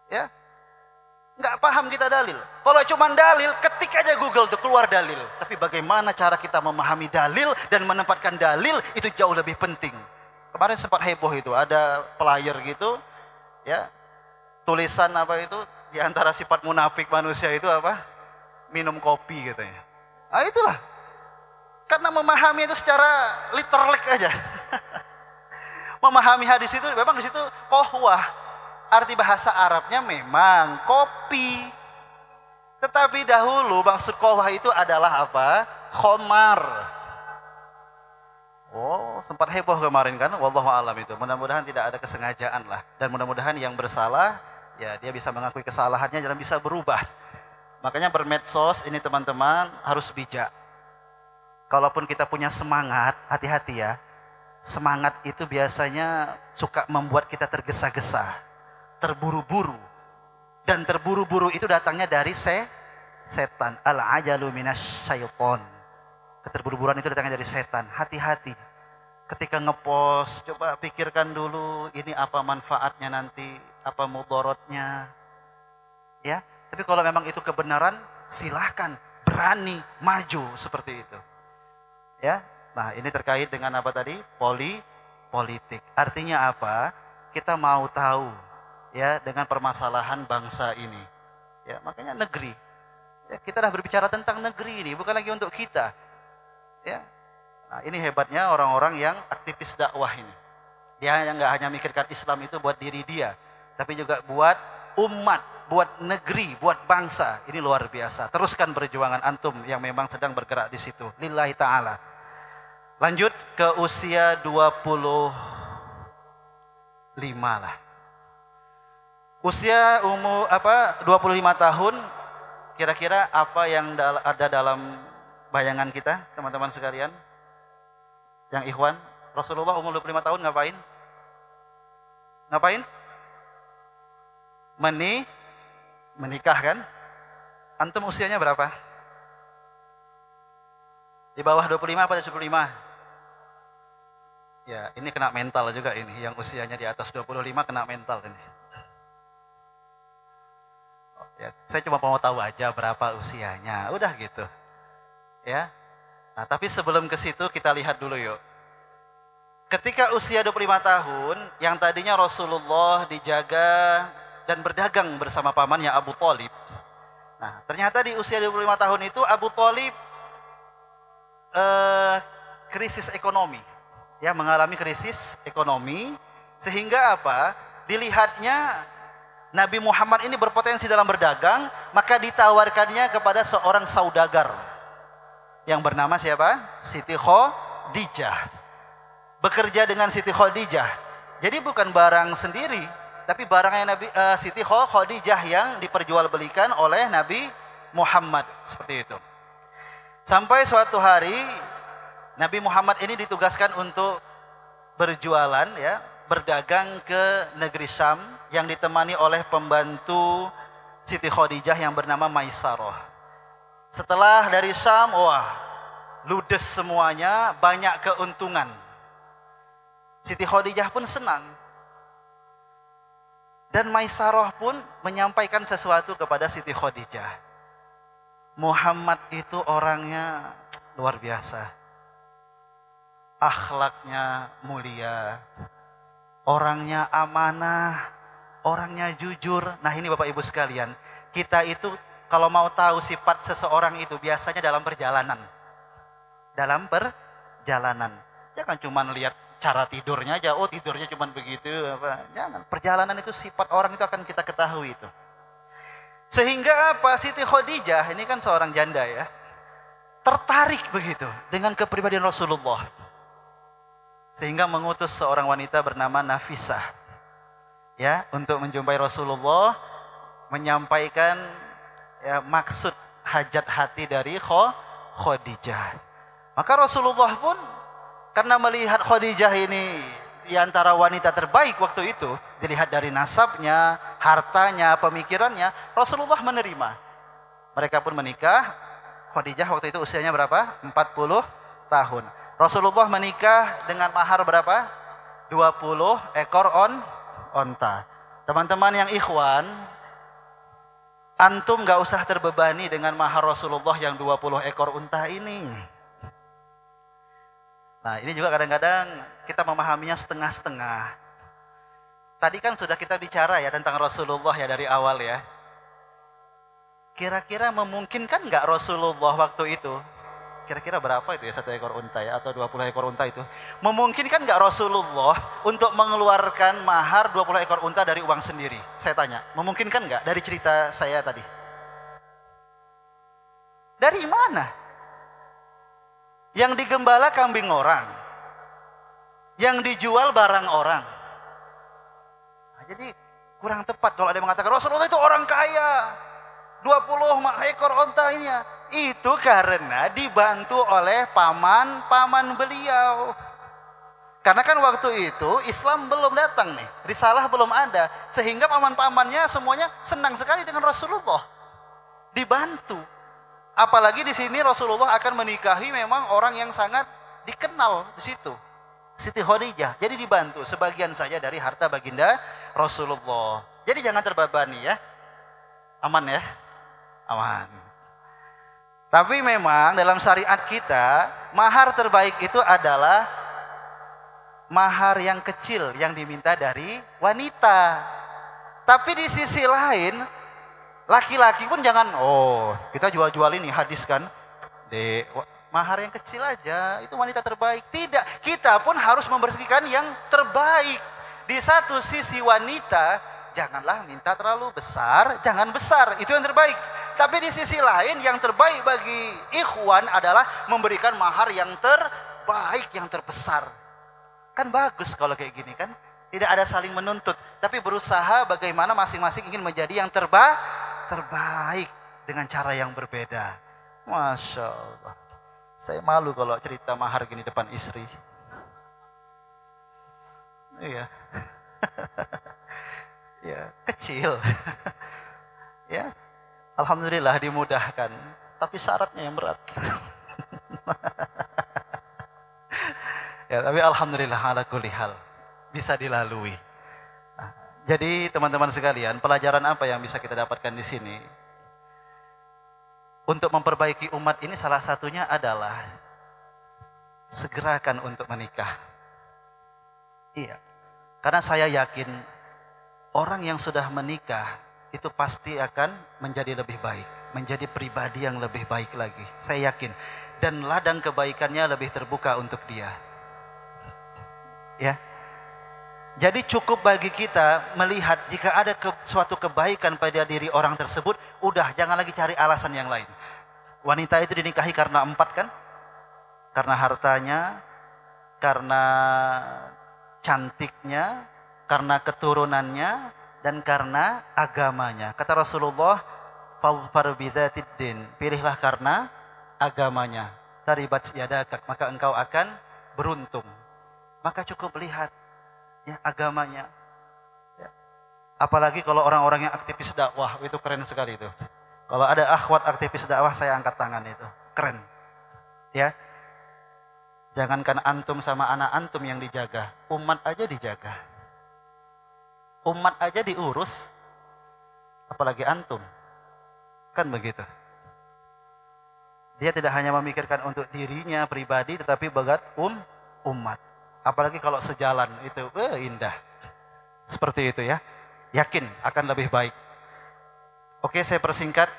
Ya, nggak paham kita dalil. Kalau cuma dalil, ketik aja Google tuh keluar dalil. Tapi bagaimana cara kita memahami dalil dan menempatkan dalil itu jauh lebih penting. Kemarin sempat heboh itu, ada player gitu, ya, tulisan apa itu di antara sifat munafik manusia itu apa? Minum kopi katanya. Ah itulah. Karena memahami itu secara literal aja. Memahami hadis itu memang di situ kohwah. Arti bahasa Arabnya memang kopi. Tetapi dahulu maksud kohwah itu adalah apa? Khomar. Oh, sempat heboh kemarin kan? Wallahu a'lam itu. Mudah-mudahan tidak ada kesengajaan lah. Dan mudah-mudahan yang bersalah ya dia bisa mengakui kesalahannya dan bisa berubah. Makanya bermedsos ini teman-teman harus bijak. Kalaupun kita punya semangat, hati-hati ya. Semangat itu biasanya suka membuat kita tergesa-gesa, terburu-buru. Dan terburu-buru itu datangnya dari setan. Al-ajalu minasyaiton. Keterburu-buruan itu datangnya dari setan. Hati-hati. Ketika ngepost, coba pikirkan dulu ini apa manfaatnya nanti, apa mudaratnya. Ya. Tapi kalau memang itu kebenaran, silahkan berani maju seperti itu. Ya, nah ini terkait dengan apa tadi? Politik. Artinya apa? Kita mau tahu ya dengan permasalahan bangsa ini. Ya, makanya negeri. Ya, kita dah berbicara tentang negeri ini, bukan lagi untuk kita. Ya. Nah, ini hebatnya orang-orang yang aktivis dakwah ini. Dia yang nggak hanya mikirkan Islam itu buat diri dia, tapi juga buat umat, buat negeri, buat bangsa. Ini luar biasa. Teruskan perjuangan antum yang memang sedang bergerak di situ. Lillahi ta'ala. Lanjut ke usia 25 lah. Usia 25 tahun, kira-kira apa yang ada dalam bayangan kita, teman-teman sekalian? Yang ikhwan, Rasulullah umur 25 tahun ngapain? Ngapain? Menikah kan? Antum usianya berapa? Di bawah 25 apa 25? Ya, ini kena mental juga ini. Yang usianya di atas 25 kena mental ini. Oh, ya, saya cuma mau tahu aja berapa usianya. Udah gitu. Ya. Nah, tapi sebelum ke situ kita lihat dulu yuk. Ketika usia 25 tahun, yang tadinya Rasulullah dijaga dan berdagang bersama pamannya Abu Thalib. Nah, ternyata di usia 25 tahun itu Abu Thalib krisis ekonomi. Ya, mengalami krisis ekonomi sehingga apa? Dilihatnya Nabi Muhammad ini berpotensi dalam berdagang, maka ditawarkannya kepada seorang saudagar yang bernama siapa? Siti Khadijah. Bekerja dengan Siti Khadijah. Jadi bukan barang sendiri, tapi barangnya Siti Khadijah yang diperjualbelikan oleh Nabi Muhammad, seperti itu. Sampai suatu hari Nabi Muhammad ini ditugaskan untuk berjualan, ya, berdagang ke negeri Syam yang ditemani oleh pembantu Siti Khadijah yang bernama Maisarah. Setelah dari Syam, wah, ludes semuanya, banyak keuntungan. Siti Khadijah pun senang. Dan Maisarah pun menyampaikan sesuatu kepada Siti Khadijah. Muhammad itu orangnya luar biasa. Akhlaknya mulia, orangnya amanah, orangnya jujur. Nah ini Bapak Ibu sekalian, kita itu kalau mau tahu sifat seseorang itu biasanya dalam perjalanan. Dalam perjalanan. Jangan cuma lihat cara tidurnya aja, oh tidurnya cuma begitu. Apa. Jangan, perjalanan itu sifat orang itu akan kita ketahui itu. Sehingga apa? Siti Khadijah, ini kan seorang janda ya, tertarik begitu dengan kepribadian Rasulullah. Sehingga mengutus seorang wanita bernama Nafisah, ya, untuk menjumpai Rasulullah, menyampaikan ya, maksud hajat hati dari Khadijah. Maka Rasulullah pun karena melihat Khadijah ini di antara wanita terbaik waktu itu, dilihat dari nasabnya, hartanya, pemikirannya, Rasulullah menerima. Mereka pun menikah. Khadijah waktu itu usianya berapa? 40 tahun. Rasulullah menikah dengan mahar berapa? 20 ekor onta. Teman-teman yang ikhwan, antum gak usah terbebani dengan mahar Rasulullah yang 20 ekor unta ini. Nah ini juga kadang-kadang kita memahaminya setengah-setengah. Tadi kan sudah kita bicara ya tentang Rasulullah ya dari awal ya. Kira-kira memungkinkan gak Rasulullah waktu itu? Kira-kira berapa itu ya 1 ekor unta ya atau 20 ekor unta itu? Memungkinkan gak Rasulullah untuk mengeluarkan mahar 20 ekor unta dari uang sendiri? Saya tanya, memungkinkan gak dari cerita saya tadi? Dari mana? Yang digembala kambing orang, yang dijual barang orang. Nah, jadi kurang tepat kalau ada yang mengatakan Rasulullah itu orang kaya, 20 ekor onta ini ya. Itu karena dibantu oleh paman beliau. Karena kan waktu itu Islam belum datang nih, risalah belum ada, sehingga paman-pamannya semuanya senang sekali dengan Rasulullah. Dibantu. Apalagi di sini Rasulullah akan menikahi memang orang yang sangat dikenal di situ, Siti Khadijah. Jadi dibantu sebagian saja dari harta baginda Rasulullah. Jadi jangan terbebani ya. Aman ya? Aman. Tapi memang dalam syariat kita, mahar terbaik itu adalah mahar yang kecil yang diminta dari wanita. Tapi di sisi lain, laki-laki pun jangan, oh kita jual-jual ini hadis kan, mahar yang kecil aja, itu wanita terbaik. Tidak, kita pun harus membersihkan yang terbaik. Di satu sisi wanita, janganlah minta terlalu besar, jangan besar, itu yang terbaik. Tapi di sisi lain yang terbaik bagi ikhwan adalah memberikan mahar yang terbaik, yang terbesar. Kan bagus kalau kayak gini kan. Tidak ada saling menuntut, tapi berusaha bagaimana masing-masing ingin menjadi yang terbaik dengan cara yang berbeda. Masya Allah. Saya malu kalau cerita mahar gini depan istri. Iya. Ya, kecil. Ya. Alhamdulillah dimudahkan, tapi syaratnya yang berat. Ya, tapi alhamdulillah ala kulli hal bisa dilalui. Jadi teman-teman sekalian, pelajaran apa yang bisa kita dapatkan di sini? Untuk memperbaiki umat ini salah satunya adalah segerakan untuk menikah. Iya. Karena saya yakin orang yang sudah menikah itu pasti akan menjadi lebih baik, menjadi pribadi yang lebih baik lagi. Saya yakin, dan ladang kebaikannya lebih terbuka untuk dia. Ya. Jadi cukup bagi kita melihat jika ada suatu kebaikan pada diri orang tersebut, udah jangan lagi cari alasan yang lain. Wanita itu dinikahi karena 4 kan? Karena hartanya, karena cantiknya, karena keturunannya, dan karena agamanya. Kata Rasulullah, "Fadhfar bidzatid din." Pilihlah karena agamanya. Taribat yadakak, maka engkau akan beruntung. Maka cukup lihat ya agamanya. Ya. Apalagi kalau orang-orang yang aktivis dakwah, itu keren sekali itu. Kalau ada akhwat aktivis dakwah, saya angkat tangan itu. Keren. Ya. Jangankan antum sama anak antum yang dijaga, umat aja dijaga. Umat aja diurus, apalagi antum. Kan begitu. Dia tidak hanya memikirkan untuk dirinya pribadi, tetapi bagat umat. Apalagi kalau sejalan itu indah. Seperti itu ya. Yakin akan lebih baik. Oke, saya persingkat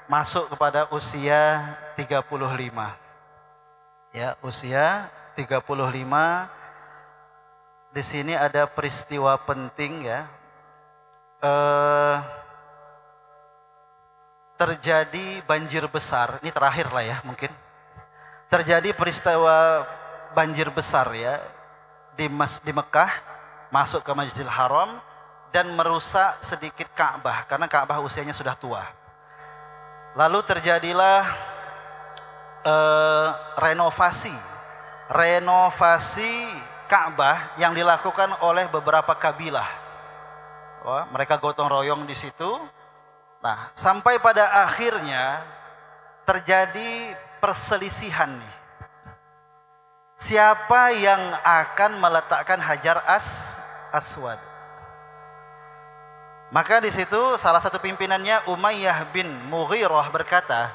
masuk kepada usia 35. Ya, usia 35. Di sini ada peristiwa penting ya. Terjadi banjir besar. Ini terakhir lah ya mungkin. Terjadi peristiwa banjir besar ya. Di Mekah, masuk ke Masjidil Haram dan merusak sedikit Ka'bah karena Ka'bah usianya sudah tua. Lalu terjadilah renovasi Ka'bah yang dilakukan oleh beberapa kabilah. Oh, mereka gotong royong di situ. Nah, sampai pada akhirnya terjadi perselisihan nih. Siapa yang akan meletakkan Hajar Aswad? Maka di situ salah satu pimpinannya Umayyah bin Mughirah berkata,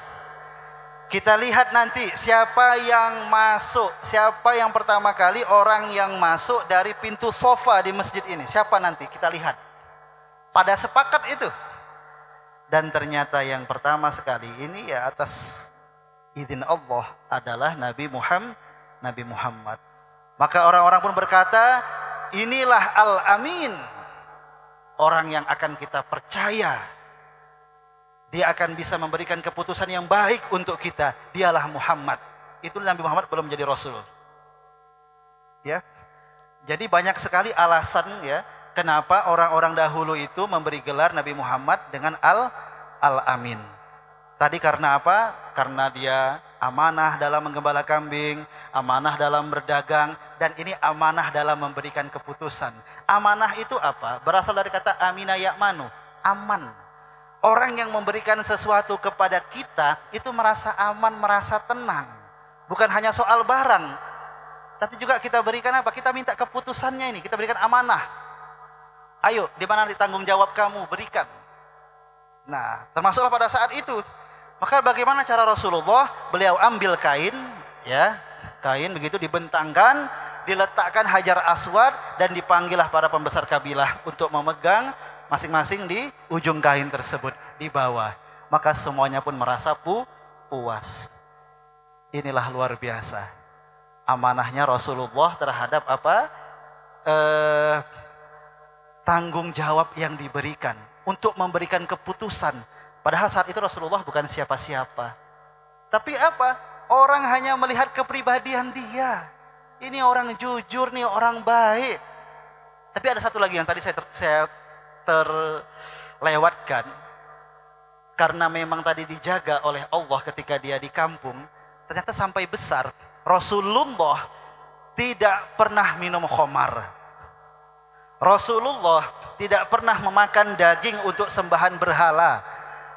kita lihat nanti siapa yang masuk, siapa yang pertama kali orang yang masuk dari pintu sofa di masjid ini, siapa nanti kita lihat. Pada sepakat itu. Dan ternyata yang pertama sekali ini ya atas izin Allah adalah Nabi Muhammad. Maka orang-orang pun berkata, inilah Al-Amin, orang yang akan kita percaya. Dia akan bisa memberikan keputusan yang baik untuk kita. Dialah Muhammad. Itu Nabi Muhammad belum menjadi Rasul. Ya. Jadi banyak sekali alasan ya, kenapa orang-orang dahulu itu memberi gelar Nabi Muhammad dengan Al-Amin. Tadi karena apa? Karena dia amanah dalam menggembala kambing, amanah dalam berdagang, dan ini amanah dalam memberikan keputusan. Amanah itu apa? Berasal dari kata amina ya'manu, aman. Orang yang memberikan sesuatu kepada kita itu merasa aman, merasa tenang. Bukan hanya soal barang, tapi juga kita berikan apa? Kita minta keputusannya ini, kita berikan amanah. Ayo, di mana tanggung jawab kamu? Berikan. Nah, termasuklah pada saat itu. Maka bagaimana cara Rasulullah? Beliau ambil kain, ya, kain begitu dibentangkan, diletakkan Hajar Aswad dan dipanggillah para pembesar kabilah untuk memegang masing-masing di ujung kain tersebut di bawah. Maka semuanya pun merasa puas. Inilah luar biasa amanahnya Rasulullah terhadap apa? Tanggung jawab yang diberikan untuk memberikan keputusan. Padahal saat itu Rasulullah bukan siapa-siapa. Tapi apa? Orang hanya melihat kepribadian dia. Ini orang jujur nih, orang baik. Tapi ada satu lagi yang tadi saya terlewatkan. Karena memang tadi dijaga oleh Allah ketika dia di kampung, ternyata sampai besar Rasulullah tidak pernah minum khamar. Rasulullah tidak pernah memakan daging untuk sembahan berhala.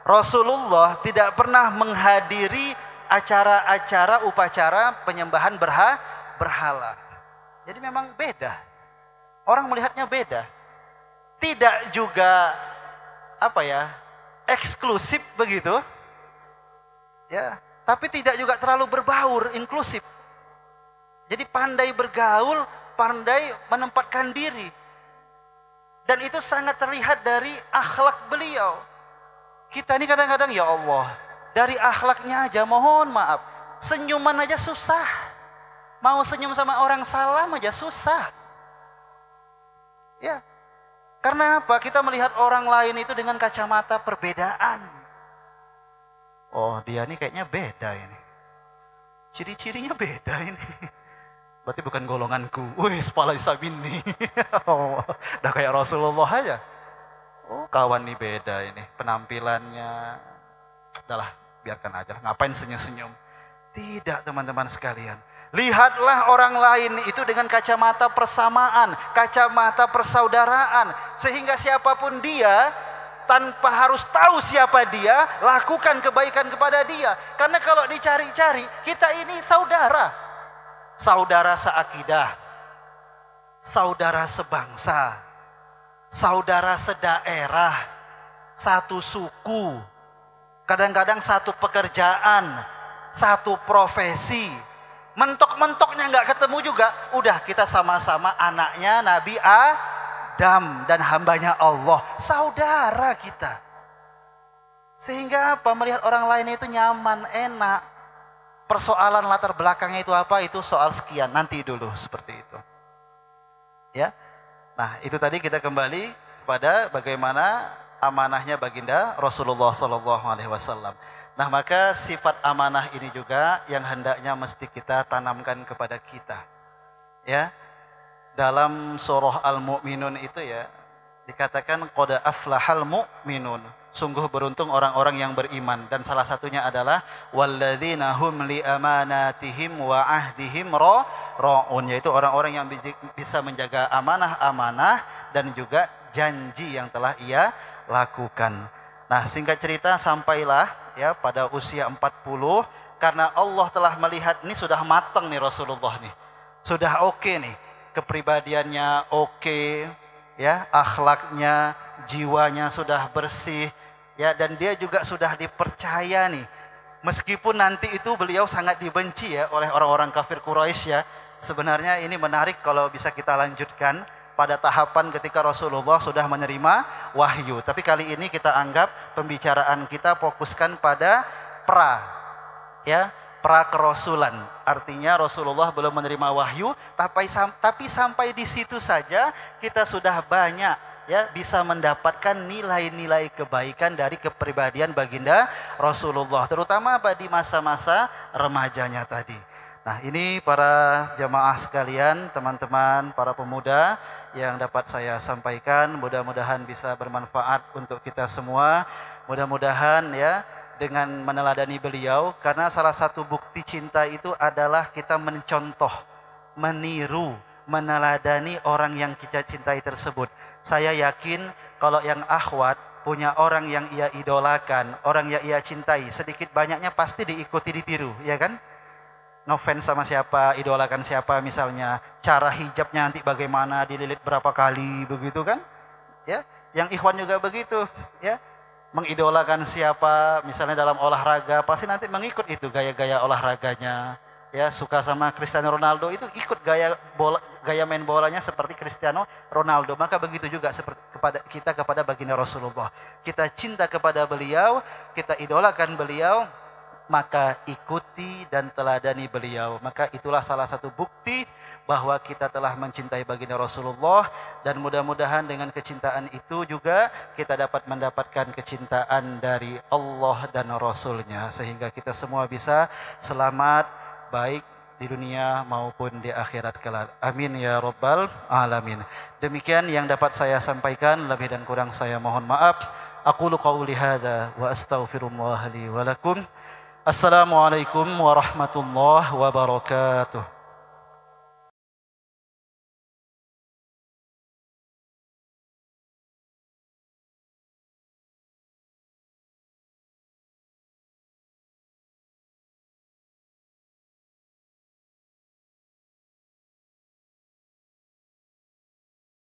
Rasulullah tidak pernah menghadiri acara-acara upacara penyembahan berhala. Jadi memang beda. Orang melihatnya beda. Tidak juga eksklusif begitu. Ya, tapi tidak juga terlalu berbaur, inklusif. Jadi pandai bergaul, pandai menempatkan diri. Dan itu sangat terlihat dari akhlak beliau. Kita ini kadang-kadang ya Allah, dari akhlaknya aja mohon maaf, senyuman aja susah. Mau senyum sama orang salam aja susah. Ya. Karena apa? Kita melihat orang lain itu dengan kacamata perbedaan. Oh, dia ini kayaknya beda ini. Ciri-cirinya beda ini. Berarti bukan golonganku. Wih, sepala Isabin nih. Udah kayak Rasulullah aja. Oh, kawan nih beda ini. Penampilannya. Udahlah, biarkan aja. Ngapain senyum-senyum. Tidak, teman-teman sekalian. Lihatlah orang lain itu dengan kacamata persamaan. Kacamata persaudaraan. Sehingga siapapun dia, tanpa harus tahu siapa dia, lakukan kebaikan kepada dia. Karena kalau dicari-cari, kita ini saudara. Saudara seakidah, saudara sebangsa, saudara sedaerah, satu suku, kadang-kadang satu pekerjaan, satu profesi. Mentok-mentoknya nggak ketemu juga, udah kita sama-sama anaknya Nabi Adam dan hambanya Allah, saudara kita. Sehingga apa? Melihat orang lain itu nyaman, enak. Persoalan latar belakangnya itu apa? Itu soal sekian, nanti dulu seperti itu. Ya. Nah, itu tadi kita kembali kepada bagaimana amanahnya baginda Rasulullah SAW. Nah, maka sifat amanah ini juga yang hendaknya mesti kita tanamkan kepada kita. Ya. Dalam surah Al-Mu'minun itu ya dikatakan qad aflahal mu'minun. Sungguh beruntung orang-orang yang beriman, dan salah satunya adalah walladzina hum li amanatihim wa ahdihim ra'un, yaitu orang-orang yang bisa menjaga amanah-amanah dan juga janji yang telah ia lakukan. Nah, singkat cerita sampailah ya pada usia 40, karena Allah telah melihat ini sudah matang nih Rasulullah nih. Sudah oke nih, kepribadiannya oke, ya, akhlaknya, jiwanya sudah bersih, ya, dan dia juga sudah dipercaya nih. Meskipun nanti itu beliau sangat dibenci ya oleh orang-orang kafir Quraisy ya. Sebenarnya ini menarik kalau bisa kita lanjutkan pada tahapan ketika Rasulullah sudah menerima wahyu. Tapi kali ini kita anggap pembicaraan kita fokuskan pada pra-kerasulan. Artinya Rasulullah belum menerima wahyu, tapi sampai di situ saja kita sudah banyak ya bisa mendapatkan nilai-nilai kebaikan dari kepribadian baginda Rasulullah, terutama di masa-masa remajanya tadi. Nah, ini para jamaah sekalian, teman-teman, para pemuda yang dapat saya sampaikan, mudah-mudahan bisa bermanfaat untuk kita semua. Mudah-mudahan ya dengan meneladani beliau, karena salah satu bukti cinta itu adalah kita mencontoh, meniru, meneladani orang yang kita cintai tersebut. Saya yakin kalau yang akhwat punya orang yang ia idolakan, orang yang ia cintai, sedikit banyaknya pasti diikuti, ditiru, ya kan? Ngefans sama siapa, idolakan siapa, misalnya cara hijabnya nanti bagaimana, dililit berapa kali, begitu kan? Ya, yang ikhwan juga begitu, ya. Mengidolakan siapa, misalnya dalam olahraga, pasti nanti mengikut itu gaya-gaya olahraganya. Ya, suka sama Cristiano Ronaldo itu ikut gaya main bolanya seperti Cristiano Ronaldo. Maka begitu juga seperti kepada baginda Rasulullah. Kita cinta kepada beliau, kita idolakan beliau, maka ikuti dan teladani beliau. Maka itulah salah satu bukti bahwa kita telah mencintai baginda Rasulullah, dan mudah-mudahan dengan kecintaan itu juga kita dapat mendapatkan kecintaan dari Allah dan Rasulnya, sehingga kita semua bisa selamat, baik di dunia maupun di akhirat kelak. Amin ya rabbal alamin. Demikian yang dapat saya sampaikan, lebih dan kurang saya mohon maaf. Aqulu qauli hadza wa astaghfirullah li wa lakum. Assalamualaikum warahmatullahi wabarakatuh.